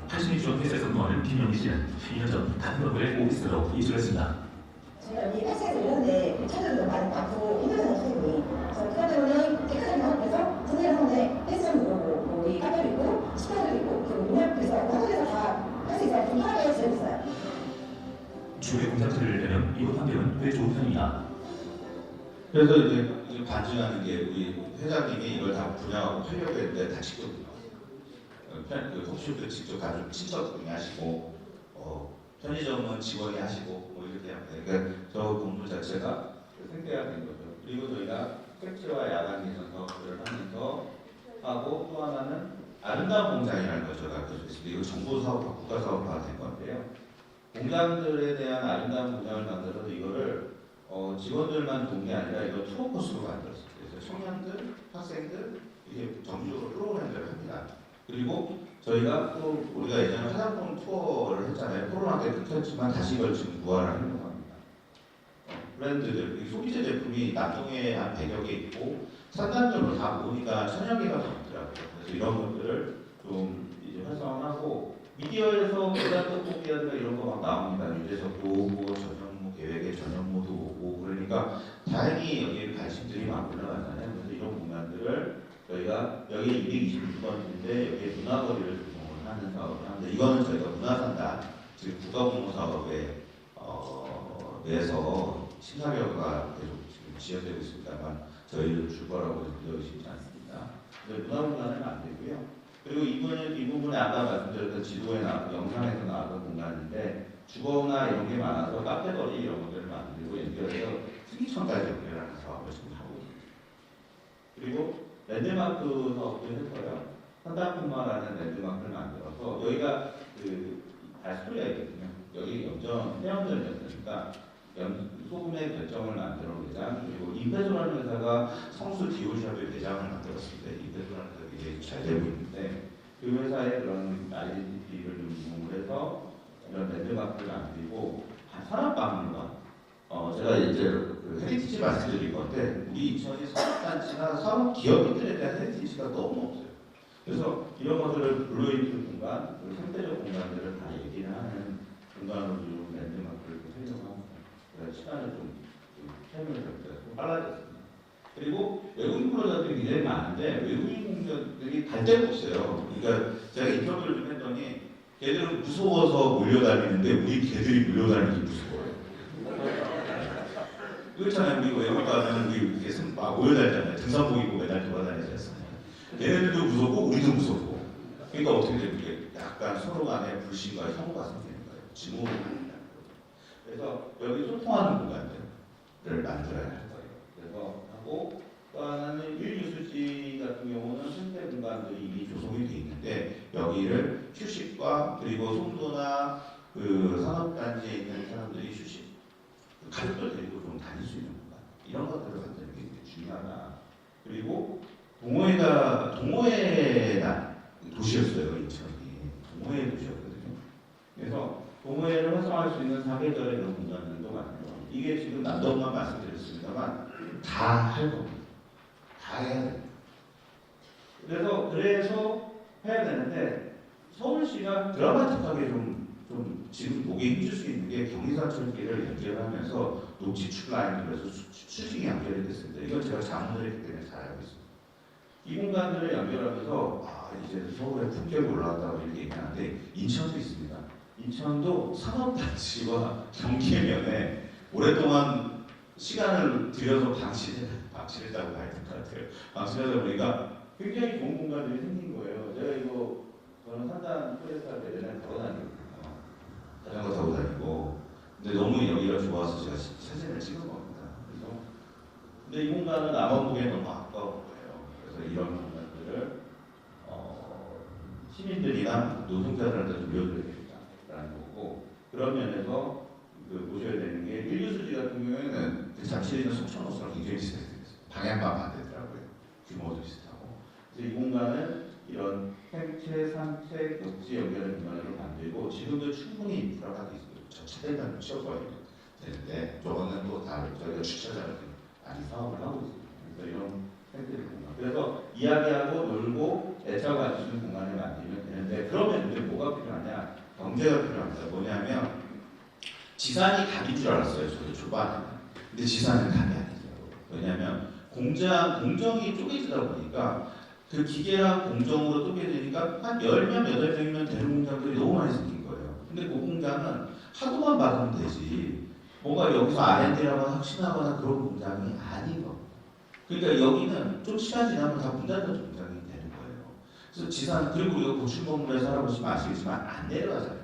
86년 회사에서 근무하는 김영희 씨는 2년 전 같은 건물의 오피스로 이주했습니다. 제가 여기 택시에서 일하는데 차들도 많이 많고 힘들어요 선생님이. 그래서 그것 때문에 택시를 하면서 분해를 하는데 헬스장도 그러고 우리 카페도 있고 식당도 있고 그리고 농협에서 한국에서 다 할 수 있어요. 좀 편하게 지내셨어요. 주의 공장들을 내면 이곳 환경은 꽤 좋은 편입니다. 그래서 이제 반증하는 게 우리 회장님이 이걸 다 분양하고 팔려고 했는데 다 직접 그 커피숍도 직접 가지고 친척 분이 하시고 편의점은 직원이 하시고 뭐 이렇게 합니다. 그러니까 저 건물 자체가 생태가 된 거죠. 그리고 저희가 택지와 야간 개선 사업들을 하면서 하고 또 하나는 아름다운 공장이라는 걸 저희가 가지고 이거 정부 사업화, 국가 사업화가 된 건데요. 공장들에 대한 아름다운 공장을 만들어서 이거를 직원들만 돈 게 아니라 이거 투어 코스로 만들었어요. 그래서 청년들, 학생들 이게 정기적으로 프로그램들을 합니다. 그리고 저희가 또 우리가 예전에 화장품 투어를 했잖아요. 코로나 때 끊겼지만 다시 이걸 지금 부활하는 겁니다. 브랜드들, 이 소비재 제품이 남동에 한 100여 개 있고 산단적으로 다 모으니까 1000여 개가 넘더라고요. 그래서 이런 것들을 좀 이제 활성화하고 미디어에서 계단 떡볶이라든가 이런 거 막 나옵니다. 유재석도 오고 전현무 계획의 전현무도 오고 그러니까 다행히 여기 관심들이 막 올라가잖아요. 그래서 이런 공간들을 저희가 여기 226번인데 여기에 문화거리를 조성을 하는 사업을 하는데 이거는 저희가 문화산단 지금 국가공모 사업에 내에서 심사결과가 계속 지금 지연되고 있습니다만 저희를 줄 거라고 믿어 의심치 않습니다. 근데 문화공간은 안 되고요. 그리고 이 부분에 아까 말씀드렸던 지도에 영상에서 나왔던 공간인데 주거나 이런 게 많아서 카페거리 이런 것들을 만들고 연결해서 특이청까지 연결하는 사업을 지금 하고 있습니다. 그리고 랜드마크 사업도 했어요. 산다쿠마라는 랜드마크를 만들어서 여기가 그 스토리가 있거든요. 여기 해양전이었으니까 소금의 결정을 만들어 대장 그리고 임페소라는 회사가 성수 디오샵의 대장을 만들었습니다. 임페소라는 회사가 굉장히 잘 되고 있는데 그 회사의 그런 아이덴티티를 좀 이용을 해서 이런 랜드마크를 만들고 산업박물관 제가 이제 그 헤리티지 말씀드릴 건데 우리 인천이 산업단지나 산업기업인들에 대한 헤리티지가 너무 없어요. 그래서 이런 것들을 블루인트 공간, 그리고 생태적 공간들을 다 얘기를 하는 공간으로 좀 랜드마크를 세려고 합니다. 그래서 시간을 좀 채우는 것들이 좀 빨라졌습니다. 그리고 외국인 근로자들이 굉장히 많은데 외국인 공무원들이 갈 데가 없어요. 그러니까 제가 인터뷰를 좀 했더니 걔들은 무서워서 몰려다니는데 우리 걔들이 몰려다니는 게 무서워요. 그렇잖아요. 우리 외국 가면 우리 이렇게 몰려다니잖아요. 등산복 입고 매달 돌아다니지 않습니까? 걔네들도 무섭고 우리도 무섭고. 그러니까 어떻게 됩니까? 약간 서로 간에 불신과 혐오가 생기는 거예요. 증오를 만든다는 거예요. 그래서 여기 소통하는 공간들을 만들어야 할 거예요. 그래서 하고 또 하나는 일유수지 같은 경우는 생태 공간들이 이미 조성이 돼 있는데 여기를 휴식과 그리고 송도나 그 산업단지에 있는 사람들이 휴식 가족들 데리고 좀 다닐 수 있는 공간 이런 것들을 만드는 게 굉장히 중요하다. 그리고 동호회 도시였어요. 인천이 동호회 도시였거든요. 그래서 동호회를 활성화할 수 있는 사계절의 그런 공간들도 많아요. 이게 지금 남동만 말씀드렸습니다만 다 할 겁니다. 다 해야 됩니다. 그래서 해야 되는데 서울시가 드라마틱하게 좀 지금 목에 힘줄 수 있는 게 경의사철길을 연결하면서 녹지축 라인으로 해서 수직이 연결이 됐습니다. 이건 제가 자문을 했기 때문에 잘 알고 있습니다. 이 공간들을 연결하면서 이제 서울의 품격이 올라간다고 이렇게 얘기하는데 인천도 있습니다. 인천도 산업단지와 경계면에 오랫동안 시간을 들여서 방치했다고 봐야 될 것 같아요. 방치하다 보니까 굉장히 좋은 공간들이 생긴 거예요. 저는 산단 프레스타 내전에 걸어다니거든요. 자전거 타고 다니고. 근데 너무 여기가 좋아서 제가 사진을 찍은 겁니다. 근데 이 공간은 나만 보기엔 너무 아까운 거예요. 그래서 이런 공간들을 시민들이나 노동자들한테 물려줘야 되겠다라는 거고 그런 면에서 보셔야 되는 게 일류수지 같은 경우에는 잠실에 있는 속천호수랑 굉장히 비슷해요. 방향만 반대더라고요. 규모도 비슷하고. 그래서 이 공간은 이런 생체, 산책, 녹지 연결의 공간으로 만들고 지금도 충분히 인프라가 돼 있어요. 저 차대만 치워버려야 되는데 저거는 또 다 저희가 주차장을 많이 사업을 하고 있습니다. 그래서 이런 생태적 공간. 그래서 이야기하고 놀고 애착을 할 수 있는 공간을 만들면 되는데 그러면 이제 뭐가 필요하냐? 경제가 필요합니다. 뭐냐면 지산이 답인 줄 알았어요. 저도 초반에는. 근데 지산은 답이 아니더라고요. 왜냐하면 공정이 쪼개지다 보니까 그 기계랑 공정으로 쪼개지니까 한 10명, 8명이면 되는 공장들이 너무 많이 생긴 거예요. 근데 그 공장은 하도만 받으면 되지 뭔가 여기서 R&D라거나 혁신하거나 그런 공장이 아닌 겁니다. 그러니까 여기는 좀 시간 지나면 다 문 닫는 공장이 되는 거예요. 그래서 지산, 그리고 우리가 고층건물에 살아보시면 아시겠지만 안 내려가잖아요.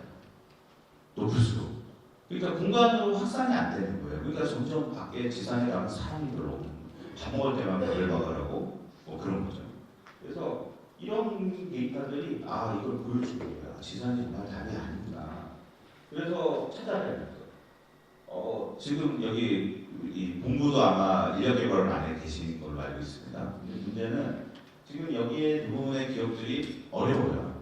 높을수록. 그러니까 공간으로 확산이 안 되는 거예요. 그러니까 점점 밖에 지산에 가면 사람이 별로 없는 거예요. 밥 먹을 때만 벽을 박으라고 뭐 그런 거죠. 그래서 이런 데이터들이 이걸 보여주는 거야. 지산이 정말 답이 아니구나. 그래서 찾아다녔어요. 지금 여기 이 본부도 아마 인력 개발을 안에 계신 걸로 알고 있습니다. 근데 문제는 지금 여기에 대부분의 기업들이 어려워요.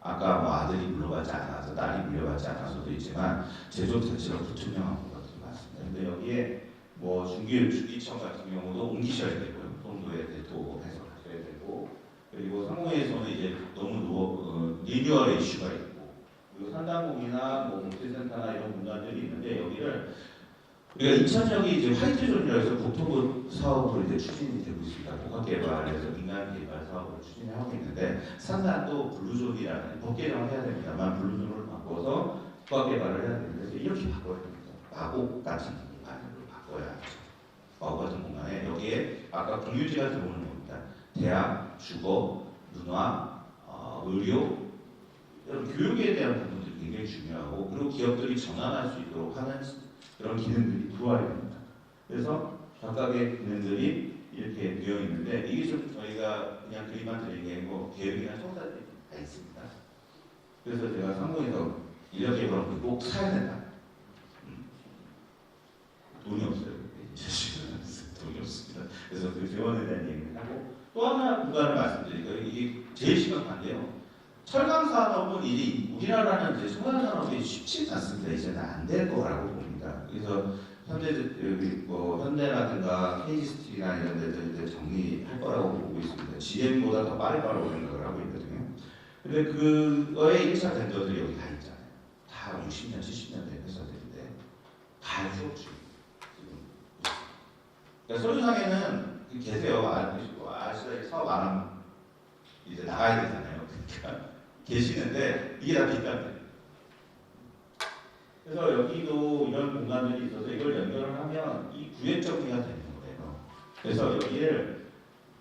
아까 뭐 아들이 물려받지 않아서 딸이 물려받지 않아서도 있지만 제조 자체가 불투명한 것 같습니다. 근데 그래서 여기에 뭐 주기청 같은 경우도 옮기셔야 되고요. 송도에 대토해서 가셔야 되고, 그리고 상호에서는 이제 너무 리뉴얼의 이슈가 있고, 그리고 산단공이나 뭐 국제센터나 이런 공간들이 있는데 여기를 우리가 인천역이 이제 화이트존이라고 해서 국토부 사업으로 이제 추진이 되고 있습니다. 복합개발에서 민간개발 사업을 추진하고 있는데 산단도 블루존이라는 법 개정을 해야 됩니다만 블루존으로 바꿔서 복합개발을 해야 되는데 이렇게 바꿔야 됩니다. 마곡 같은 공간으로 바꿔야 마곡 같은 공간에 여기에 아까 공유지가 들어오는 겁니다. 대학, 주거, 문화, 의료 이런 교육에 대한 부분들이 굉장히 중요하고 그리고 기업들이 전환할 수 있도록 하는 그런 기능들이 들어와야 됩니다. 그래서 각각의 기능들이 이렇게 되어 있는데 이게 좀 저희가 그냥 그림만 드린 게 아니고 계획이나 성사들이 다 있습니다. 그래서 제가 상공에서 이렇게 그런 꼭 사야 된다. 돈이 없어요. 돈이 없습니다. 그래서 그 재원에 대한 얘기를 하고 또 하나 공간을 말씀드리니까 이게 제일 심각한데요. 철강 산업은 이제 우리나라는 이제 소관 산업이 쉽지 않습니다. 이제는 안 될 거라고 봅니다. 그래서 현대라든가 KG스틸이나 이런 데들 이제 정리할 거라고 보고 있습니다. GM보다 더 빠를 거라고 생각을 하고 있거든요. 근데 그거의 1차 벤더들이 여기 다 있잖아요. 다 60년, 70년 된 회사들인데 다 휴업 중. 그러니까 서류상에는 계세요. 아시다시피 사업 안 하면 이제 나가야 되잖아요. 그러니까 계시는데 이게 다 빚값이에요. 그래서 여기도 이런 공간들이 있어서 이걸 연결을 하면 이 구획 정리가 되는 거예요. 그래서 여기를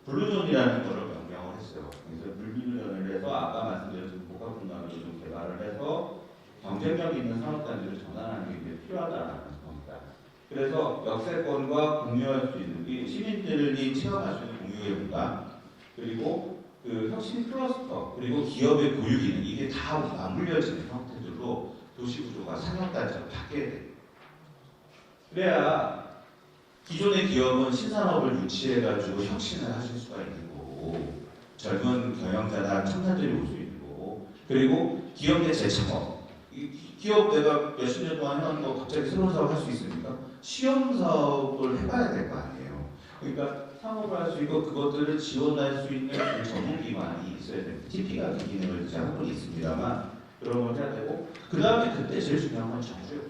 블루존이라는 거를 명명을 했어요. 그래서 블루존을 해서 아까 말씀드린 복합 공간으로 좀 개발을 해서 경쟁력 있는 산업단지를 전환하는 게 필요하다는 겁니다. 그래서 역세권과 공유할 수 있는 시민들이 체험할 수 있는 공유의 공간, 그리고 그 혁신 클러스터, 그리고 기업의 고유 기능 이게 다 맞물려지는 형태들로 도시 구조가 상용단지로 바뀌어야 돼요. 그래야 기존의 기업은 신산업을 유치해가지고 혁신을 하실 수가 있는 거고, 젊은 경영자나 청년들이 올 수 있는 거고, 그리고 기업 내 재창업. 기업 내가 몇십 년 동안 해온 거 갑자기 새로운 사업 할 수 있습니까? 시험 사업을 해봐야 될 거 아니에요. 그러니까 창업을 할 수 있고 그것들을 지원할 수 있는 전문 기관이 있어야 됩니다. TP가 그 기능을 이제 하고 있습니다만 그런 걸 해야 되고, 그 다음에 그때 제일 중요한 건 정주예요.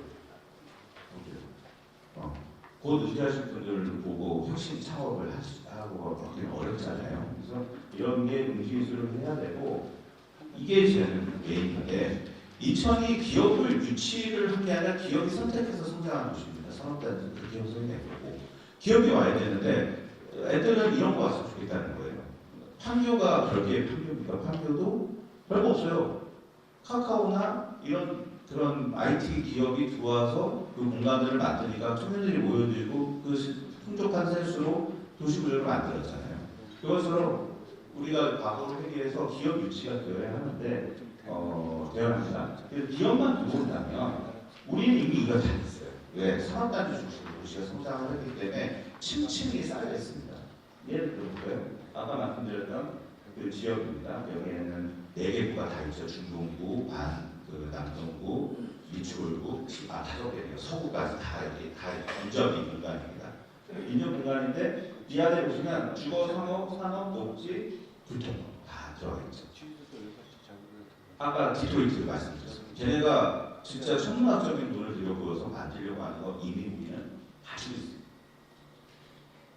곧 은퇴하실 분들을 보고 혁신 창업을 하고 하기는 어렵잖아요. 그래서 이런 게 응시술을 해야 되고, 이게 제일 메인인데, 인천이 기업을 유치를 한 게 아니라 기업이 선택해서 성장하는 곳입니다. 산업단지 그렇게 형성이 되고 기업이 와야 되는데 애들은 이런 거 왔으면 좋겠다는 거예요. 판교가 별개의 판교입니까? 판교도 별거 없어요. 카카오나 이런 그런 IT 기업이 들어와서 그 공간들을 만드니까 청년들이 모여들고 그 풍족한 센스로 도시구조를 만들었잖아요. 그것처럼 우리가 과거를 회귀해서 기업 유치가 되어야 하는데 되어야 합니다. 그래서 기업만 들어온다면 우리는 이미 이거 다 있어요. 왜? 산업단지 중심으로 도시가 성장을 했기 때문에 층층이 쌓여 있습니다. 예를 들어볼까요? 아까 말씀드렸던 그 지역입니다. 여기에는 4개구가 다 있죠. 중동구, 남동구, 미추홀구, 5개네요. 서구까지 다 이렇게 다 인접이 공간입니다. 인접 공간인데 이 안에 보시면 주거, 산업, 녹지, 교통 다 들어가 있죠. 아까 디트로이트 말씀드렸습니다. 걔네가 진짜 천문학적인 돈을 들여부어서 만들려고 하는 거 이미 우리는 가지고 있습니다.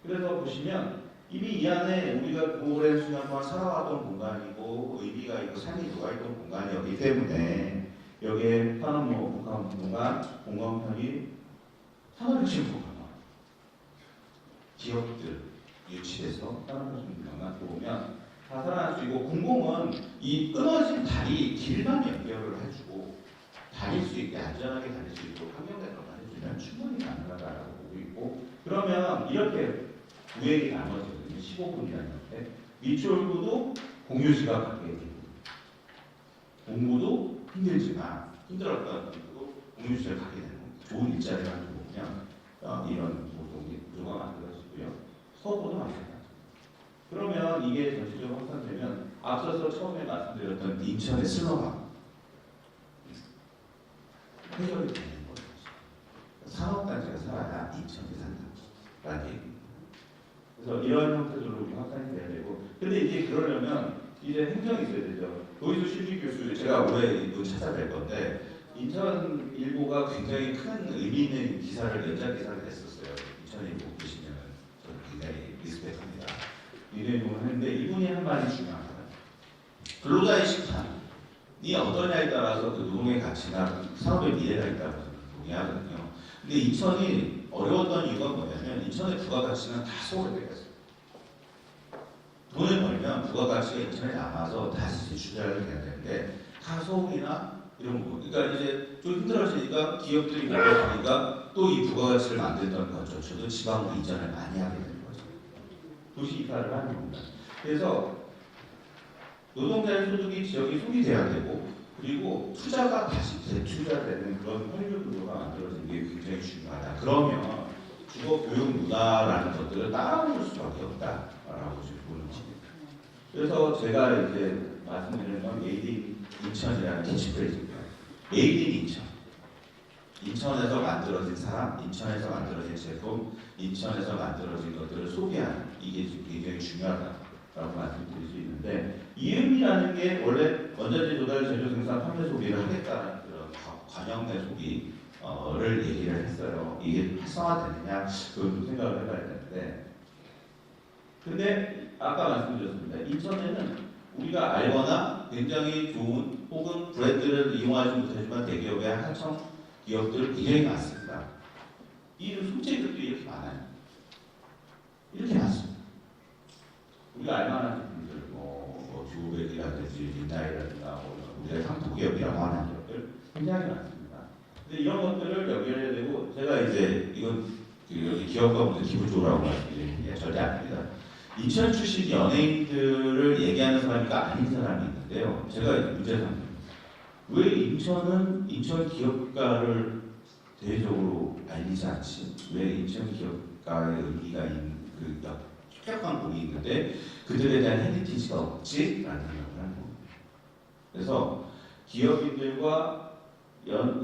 그래서 보시면 이미 이 안에 우리가 오랜 시간 동안 살아왔던 공간이고 의미가 있고 삶이 들어있던 공간이었기 때문에 여기에 산업농업 공간, 공공편이 산업혁신 공간, 기업들 유치해서 산업혁신 공간만 들어오면 다 살아날 수 있고, 공공은 이 끊어진 다리 길만 연결을 해주고 다닐 수 있게 안전하게 다닐 수 있고 환경대로만 해주면 충분히 가능하다고 보고 있고, 그러면 이렇게 구획이 나눠지거든요. 15분이라는 미추홀구도 공유지가 갖게 되고 공부도 힘들지만 힘들었던 분도 공유지를 갖게 되는 겁니다. 좋은 일자리만 들어오면 이런 구조가 만들어지고요. 서구도 마찬가지입니다. 그러면 이게 전체적으로 확산되면 앞서서 처음에 말씀드렸던 인천의 슬럼화 해결이 되는 거죠. 산업단지가 살아야 이런 형태로 우리 확산이 돼야 되고, 근데 이제 그러려면 이제 행정이 있어야 되죠. 도의수 실직 교수 제가 올해 이분 찾아뵐 건데 인천일보가 굉장히 큰 의미 있는 기사를 연장 기사를 냈었어요. 인천일보 보시면 저는 굉장히 리스펙합니다. 이런 했는데 이분이 한 말이 중요합니다. 근로자의 식판이 어떠냐에 따라서 그 노동의 가치나 산업의 미래가 있다고 저는 동의하거든요. 근데 인천이 어려웠던 이유가 뭐냐면 인천의 부가가치는 다 서울에 빼갔어요. 돈을 벌면 부가가치가 인천에 남아서 다시 재투자를 해야 되는데 다 서울이나 이런 거. 그러니까 이제 좀 힘들어지니까 기업들이 몰려가니까 또 이 부가가치를 만들던 것조차도 지방으로 이전을 많이 하게 되는 거죠. 도시 이사를 하는 겁니다. 그래서 노동자의 소득이 지역이 소비돼야 되고 그리고 투자가 다시 재투자되는 그런 활력 구조가 만들어지는 게 굉장히 중요하다. 그러면 주거 교육 문화라는 것들을 따라올 수밖에 없다라고 지금 보는 겁니다. 그래서 제가 이제 말씀드리는 건 메이드 인 인천이라는 캐치프레이즈입니다. 메이드 인 인천. 인천에서 만들어진 사람, 인천에서 만들어진 제품, 인천에서 만들어진 것들을 소비하는 이게 지금 굉장히 중요하다라고 말씀드릴 수 있는데 이음이라는 게 원래 원자재 조달, 제조 생산, 판매 소비를 하겠다는 그런 관영 내 소비를 얘기를 했어요. 이게 활성화되느냐 그것도 생각을 해봐야 되는데 근데 아까 말씀드렸습니다. 인천에는 우리가 알거나 굉장히 좋은 혹은 브랜드를 이용하지 못하지만 대기업의 하청 기업들 굉장히 많습니다. 이 소재들도 이렇게 많아요. 이렇게 많습니다. 우리가 알만한 제품들, 뭐 주백이라든지 린나이라든가 우리가 상토기업이라고 하는 기업들 굉장히 많습니다. 근데 이런 것들을 연결해야 되고 제가 이제 이건 여기 기업가 분들 기부적으로 하고 말씀드리는 게 절대 아닙니다. 인천 출신 연예인들을 얘기하는 사람이가 아닌 사람이 있는데요. 제가 이제 문제삼는 왜 인천은 인천 기업가를 대외적으로 알리지 않지? 왜 인천 기업가의 의미가 있는 그 혁혁한 곡이 있는데 그들에 대한 헤리티지가 없지? 라는 생각을 하는 겁니다. 그래서 기업인들과 이런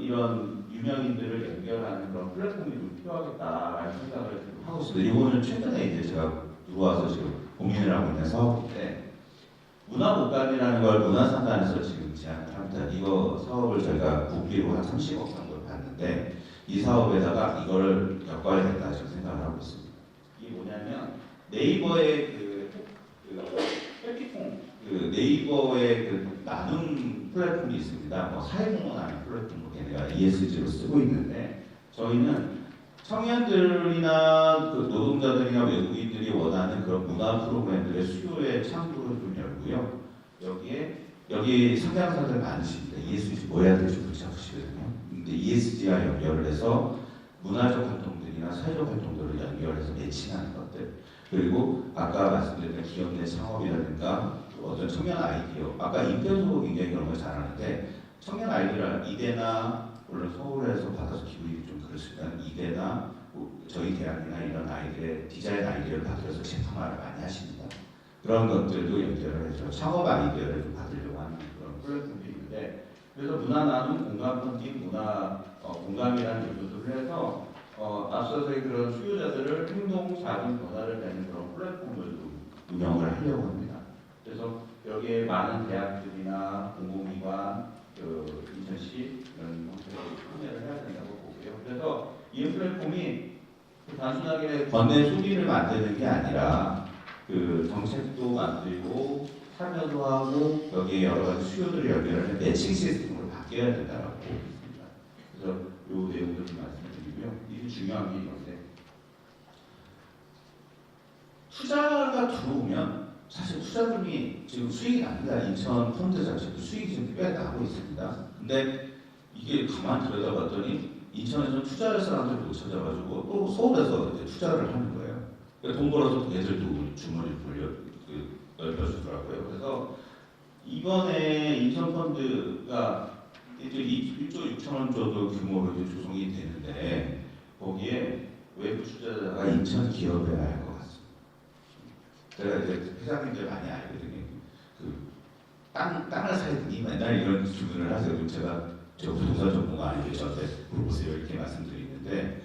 유명인들을 연결하는 그런 플랫폼이 좀 필요하겠다라는 생각을 하고 있습니다. 이거는 최근에 이제 제가 들어와서 지금 고민을 하고 있는 사업인데 문화공간이라는 걸 문화상단에서 지금 제안을 합니다. 이거 사업을 저희가 국비로 한 30억 정도를 받는데 이 사업에다가 이거를 엮어야겠다 지금 생각을 하고 있습니다. 이게 뭐냐면 네이버의 그 해피통 네이버의 그 나눔 플랫폼이 있습니다. 뭐 사회공헌하는 플랫폼으로 걔네가 ESG로 쓰고 있는데 저희는 청년들이나 그 노동자들이나 외국인들이 원하는 그런 문화 프로그램들의 수요의 창구를 좀 열고요. 여기 상장사들 많으십니다. ESG 뭐 해야 될지 그렇게 잡으시거든요. 근데 ESG와 연결을 해서 문화적 활동들이나 사회적 활동들을 연결해서 매칭하는 것들. 그리고 아까 말씀드렸던 기업 내 창업이라든가 어떤 청년 아이디어. 아까 임표도 굉장히 그런 걸 잘하는데 청년 아이디어를 이대나 물론 서울에서 받아서 기분이 좀 그렇지만 이대나 저희 대학이나 이런 아이들의 디자인 아이디어를 받아서 제품화를 많이 하십니다. 그런 것들도 연결을 해서 창업 아이디어를 좀 받으려고 하는 그런 플랫폼도 있는데 그래서 문화 나눔, 공감 펀딩, 문화 공감이라는 요소들을 해서 앞서서의 그런 수요자들을 행동 자금 변화를 내는 그런 플랫폼을 좀 운영을 하려고 합니다. 그래서 여기에 많은 대학들이나 공공기관, 인천시 이런 형태로 참여를 해야 된다고 보고요. 그래서 이 플랫폼이 단순하게 권내 소비를 만드는 게 아니라 그 정책도 만들고 참여도 하고 여기에 여러 가지 수요들을 연결하는 매칭 시스템으로 바뀌어야 된다고 보고 있습니다. 그래서 이 내용들 좀 말씀드리고요. 이게 중요한 게 이건데 투자가 들어오면 사실 투자금이 지금 수익이 납니다. 인천 펀드 자체도 수익이 지금 꽤 나고 있습니다. 근데 이게 가만 들여다봤더니 인천에서 투자할 사람들을 못 찾아가지고 또 서울에서 이제 투자를 하는 거예요. 그러니까 돈 벌어서 얘들도 주머니를 넓혀주더라고요. 그래서 이번에 인천 펀드가 이제 1조 6천원 정도 규모로 이제 조성이 되는데 거기에 외부 투자자가 인천 기업이어야 할 것 같습니다. 제가 이제 회장님들 많이 알거든요. 땅을 사야되니 맨날 이런 질문을 하세요. 제가 저 부동산 전문가 아니고 저한테 물어보세요 이렇게 말씀드리는데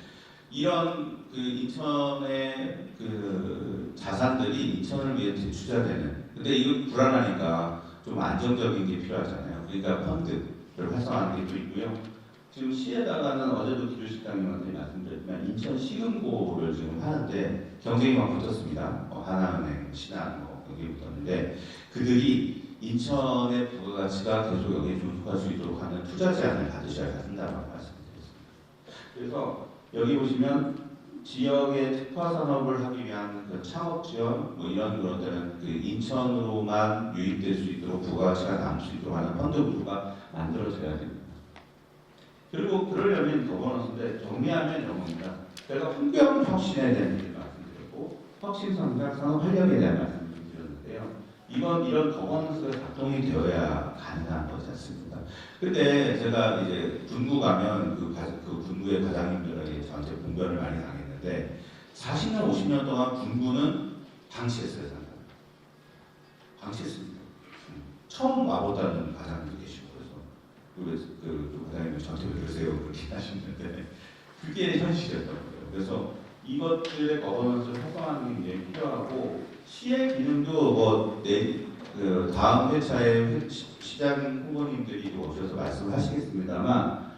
이런 그 인천의 그 자산들이 인천을 위해 투자되는. 근데 이거 불안하니까 좀 안정적인 게 필요하잖아요. 그러니까 펀드를 활성화하는 게 또 있고요. 지금 시에다가는 어제도 기술식당님한테 말씀드렸지만 인천 시금고를 지금 하는데 경쟁이 막 붙었습니다. 하나은행, 신한 여기 붙었는데 그들이 인천의 부가가치가 계속 여기에 존속할 수 있도록 하는 투자 제한을 받으셔야 한다고 말씀드렸습니다. 그래서 여기 보시면 지역의 특화 산업을 하기 위한 그 창업 지원 뭐 이런 것들은 그 인천으로만 유입될 수 있도록 부가가치가 남을 수 있도록 하는 펀드 구조가 만들어져야 됩니다. 그리고 그러려면 거버넌스인데 정리하면 이런 겁니다. 제가 환경 혁신에 대한 얘기를 말씀드렸고 혁신 성장 산업 활력에 대한 말씀을 드렸는데요. 이런 거버넌스가 작동이 되어야 가능한 거지 않습니까? 근데 제가 이제 군부 가면 그 군부의 과장님들에게 저한테 분별을 많이 당했는데 40년, 50년 동안 군부는 방치했어요. 방치했습니다. 처음 와보다는 과장님도 계시고 그래서 그 과장님이 저한테 왜 그러세요? 그렇게 하시는데 그게 현실이었던 거예요. 그래서 이것들의 거버넌스를 활성화하는 게 굉장히 필요하고 시의 기능도 그 다음 회차에 시장 후보님들이 오셔서 말씀을 하시겠습니다만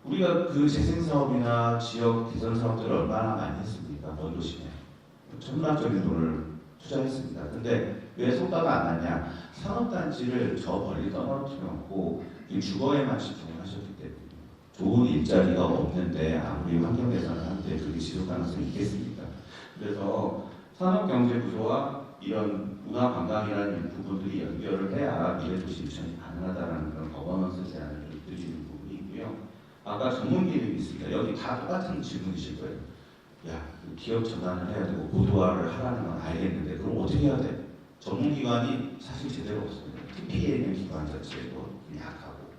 우리가 그 재생사업이나 지역 개선 사업들을 얼마나 많이 했습니까? 원도심에 천문학적인 돈을 투자했습니다. 근데 왜 성과가 안 났냐? 산업단지를 저 멀리 떠나놓고 주거에만 집중을 하셨기 때문에 좋은 일자리가 없는데 아무리 환경개선을 하는데 그게 지속 가능성이 있겠습니까? 그래서 산업경제 구조와 이런 문화관광이라는 부분들이 연결을 해야 미래도시 인천이 가능하다는 그런 거버넌스 제안을 드리는 부분이 있고요. 아까 전문 기능이 있습니다. 여기 다 똑같은 질문이실 거예요. 야, 기업 전환을 해야 되고 고도화를 하라는 건 알겠는데 그럼 어떻게 해야 돼? 전문기관이 사실 제대로 없습니다. TP에 있는 기관 자체도 약하고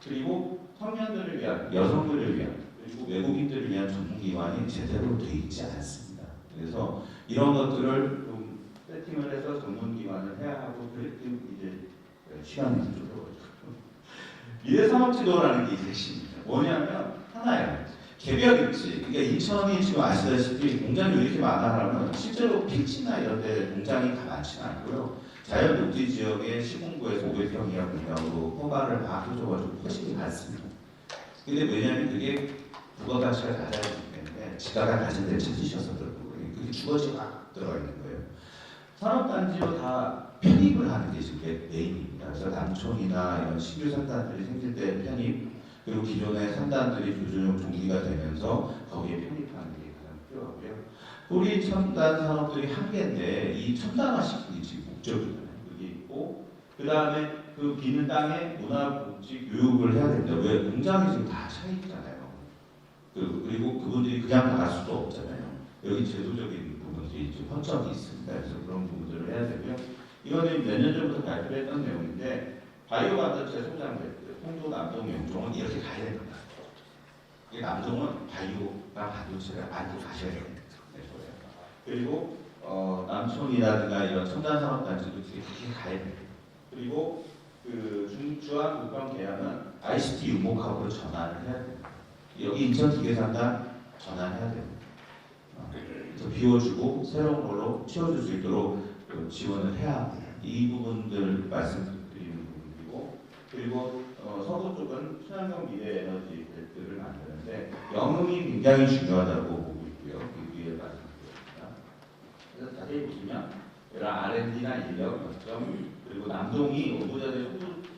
그리고 청년들을 위한, 여성들을 위한 그리고 외국인들을 위한 전문기관이 제대로 돼 있지 않습니다. 그래서 이런 것들을 좀 세팅을 해서 전문기관을 해야 하고 그랬더니 이제 시간이 좀 들어가지고 미래산업지도라는 게 이제 핵심입니다. 뭐냐면 하나예요. 개별 입지. 그러니까 인천이 지금 아시다시피 공장이 왜 이렇게 많아 하면 실제로 필지나 이런 데 공장이 다 많지는 않고요. 자연녹지 지역의 시공구에서 500평 이하 공장으로 허가를 막 해줘가지고 훨씬 많습니다. 근데 왜냐하면 그게 부가가치가 낮아지기 때문에 지가가 낮은 데 찾으셔서 그렇고 그게 주거지가 들어가 있는 거예요. 산업단지로 다 편입을 하는 게 지금 메인입니다. 그래서 남촌이나 이런 신규 산단들이 생길 때 편입 그리고 기존의 산단들이 조준용 종기가 되면서 거기에 편입하는 게 가장 필요하고요. 우리 첨단 산업들이 한계인데 이 첨단화시키는 게 지금 목적이잖아요. 그게 있고 그 다음에 그 비는 땅에 문화복지 교육을 해야 됩니다. 왜? 공장이 지금 다 차 있잖아요. 그리고 그분들이 그냥 나갈 수도 없잖아요. 여기 제도적인 부분들이 좀 허점이 있습니다. 그래서 그런 부분들을 해야 되고요. 이거는 몇 년 전부터 발표했던 내용인데 바이오 반도체 소장들 홍도, 남동, 영종은 이렇게 가야 됩니다. 남동은 바이오가 반도체가 많이 가셔야 되는 거예요. 그리고 남촌이라든가 이런 첨단 산업단지도 이렇게 가야 됩니다. 그리고 그 중주한 국방 계약은 ICT 유목학으로 전환을 해야 됩니다. 여기 인천기계산단 전환해야 됩니다. 그래서 비워주고 새로운 걸로 채워줄 수 있도록 지원을 해야 합니다. 이 부분들 말씀드리는 부분이고 그리고 서부 쪽은 친환경 미래 에너지 벨트를 만드는데 영흥이 굉장히 중요하다고 보고 있고요. 그 위에 말씀드렸습니다. 그래서 자세히 보시면 이런 R&D나 인력, 거점 그리고 남동이 오부자재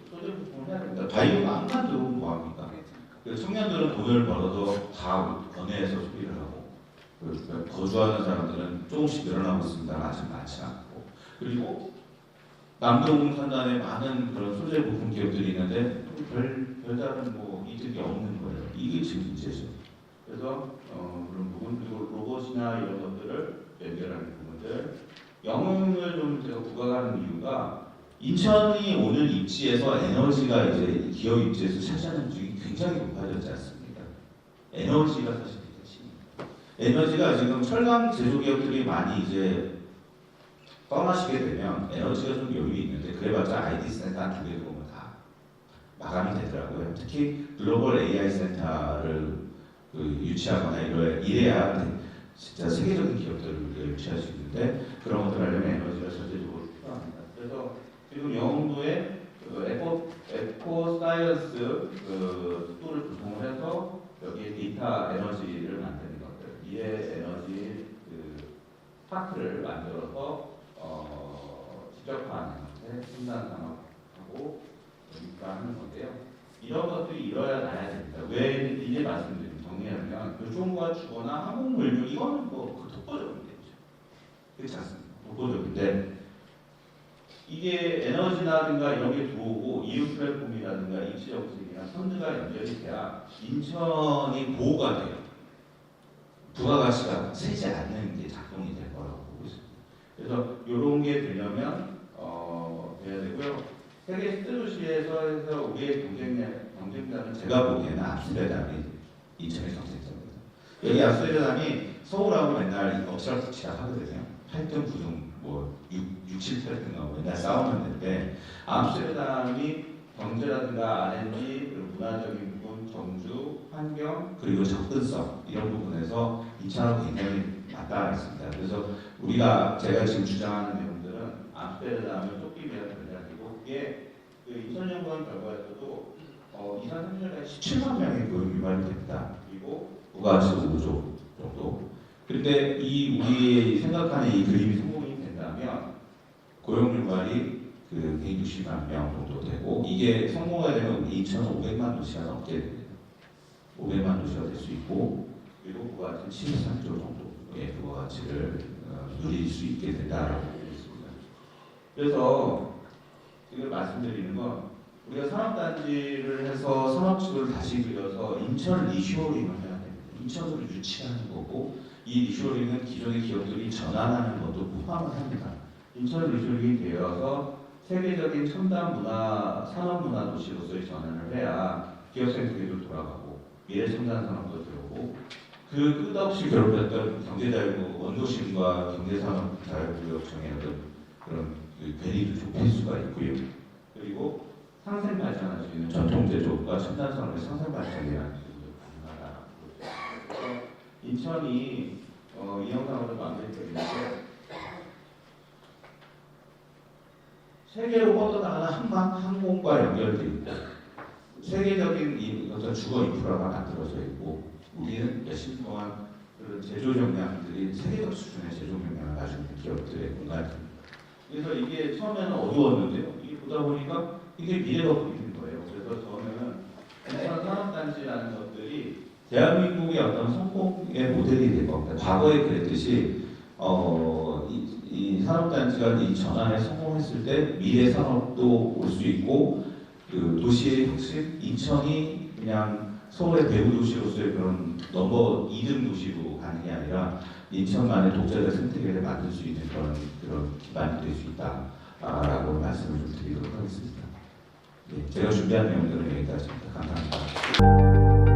소재 부품을 해야 됩니다. 바이오가 암만 들어오면 뭐합니까? 청년들은 돈을 벌어서 다 권해에서 소비를 하고 거주하는 사람들은 조금씩 늘어나고 있습니다. 아직 많지 않고 그리고 남동 산단에 많은 그런 소재 부품 기업들이 있는데 별다른 뭐 이득이 없는 거예요. 이게 지금 문제죠. 그래서 그런 부분 그리고 로봇이나 이런 것들을 연결하는 부분들 영흥을 좀 제가 부각하는 이유가 인천이 오늘 입지에서 에너지가 이제 기업 입지에서 차지하는 비중이 굉장히 높아졌지 않습니까? 에너지가 사실 핵심입니다. 에너지가 지금 철강 제조기업들이 많이 이제 떠나시게 되면 에너지가 좀 여유 있는데 그래봤자 IT 센터 한 2개 보면 다 마감이 되더라고요. 특히 글로벌 AI 센터를 유치하거나 이래야 진짜 세계적인 기업들을 우리가 유치할 수 있는데 그런 것들 하려면 에너지가 절대적으로 필요합니다. 그래서 지금 영흥도에 에코사이언스 툴을 구성을 해서 여기에 데이터 에너지를 만드는 것들, 미래 에너지 파크를 만들어서 지적화하는 것에 첨단 산업하고 연관하는 건데요. 이런 것들이 이뤄야 됩니다. 왜 이제 말씀드린 정리하면 교통과 주거나 항공물류 이거는 뭐 독보적인 거죠. 그렇지 않습니까? 독보적인데 이게 에너지라든가 이런 게 들어오고 이웃 플랫폼이라든가 입지 정책이나 펀드가 연결이 돼야 인천이 보호가 돼요. 부가가치가 세지 않는 게 작동이 될 거라고 보고 있습니다. 그래서 이런 게 되려면 돼야 되고요. 세계 10대 도시에서 우리의 경쟁자는 제가 보기에는 암스테르담이 인천의 경쟁자입니다. 여기 암스테르담이 서울하고 맨날 엎치락뒤치락 하거든요. 8등, 9등, 뭐 6, 7, 8등하고 맨날 싸우는데 암스테르담이 경제라든가 R&D, 그리고 문화적인 부분, 정주, 환경, 그리고 접근성 이런 부분에서 인천하고 굉장히 맞닿아 있습니다. 그래서 제가 지금 주장하는 내용들은 암스테르담을 쫓기 위한 전략이고 이게 그 인천연구원 결과에서도 2, 3년에 17만 명의 고용 유발이 됐다. 그리고 부가가치 5조 정도. 그런데 우리 생각하는 이 그림이 성공이 된다면 고용 유발이 160만 명 정도 되고 이게 성공하게 되면 2,500만 도시가 넘게 됩니다. 500만 도시가 될 수 있고 그리고 부가가치 73조 정도의 부가가치를 누릴 수 있게 된다라고 보고 있습니다. 그래서 지금 말씀드리는 건 우리가 산업단지를 해서 산업지구를 다시 그려서 인천 리쇼링을 해야 됩니다. 인천으로 유치하는 거고 이 리쇼링은 기존의 기업들이 전환하는 것도 포함을 합니다. 인천 리쇼링이 되어서 세계적인 첨단 문화, 산업 문화 도시로서의 전환을 해야 기업 생태계도 돌아가고 미래 첨단 산업도 들어오고 그 끝없이 괴롭혔던 경제자유국 원도심과 경제산업자유구역청의 어떤 그런 괴리도 좁힐 수가 있고요. 그리고 상생 발전할 수 있는 전통 제조업과 첨단 산업의 상생 발전이라는 부분도 가능하다. 그래서 인천이 이 영상으로 마무리드리는데 세계로 뻗어나가는 항공과 연결되어 있다. 세계적인 어떤 주거 인프라가 만들어져 있고 우리는 몇십 년 동안 그런 제조 역량들이 세계적 수준의 제조 역량을 가지고 있는 기업들의 공간입니다. 그래서 이게 처음에는 어두웠는데요. 이게 보다 보니까 이게 미래가 보이는 거예요. 그래서 저는 인천 산업단지라는 것들이 대한민국의 어떤 성공의 모델이 될 겁니다. 과거에 그랬듯이 이 산업단지가 이 전환에 성공했을 때 미래 산업도 올 수 있고 그 도시의 혁신, 인천이 그냥 서울의 배후 도시로서의 그런 넘버 2등 도시로 가는 게 아니라 인천만의 독자적 생태계를 만들 수 있는 그런 기반이 될 수 있다라고 말씀을 좀 드리도록 하겠습니다. 네, 제가 준비한 내용들은 여기까지입니다. 감사합니다.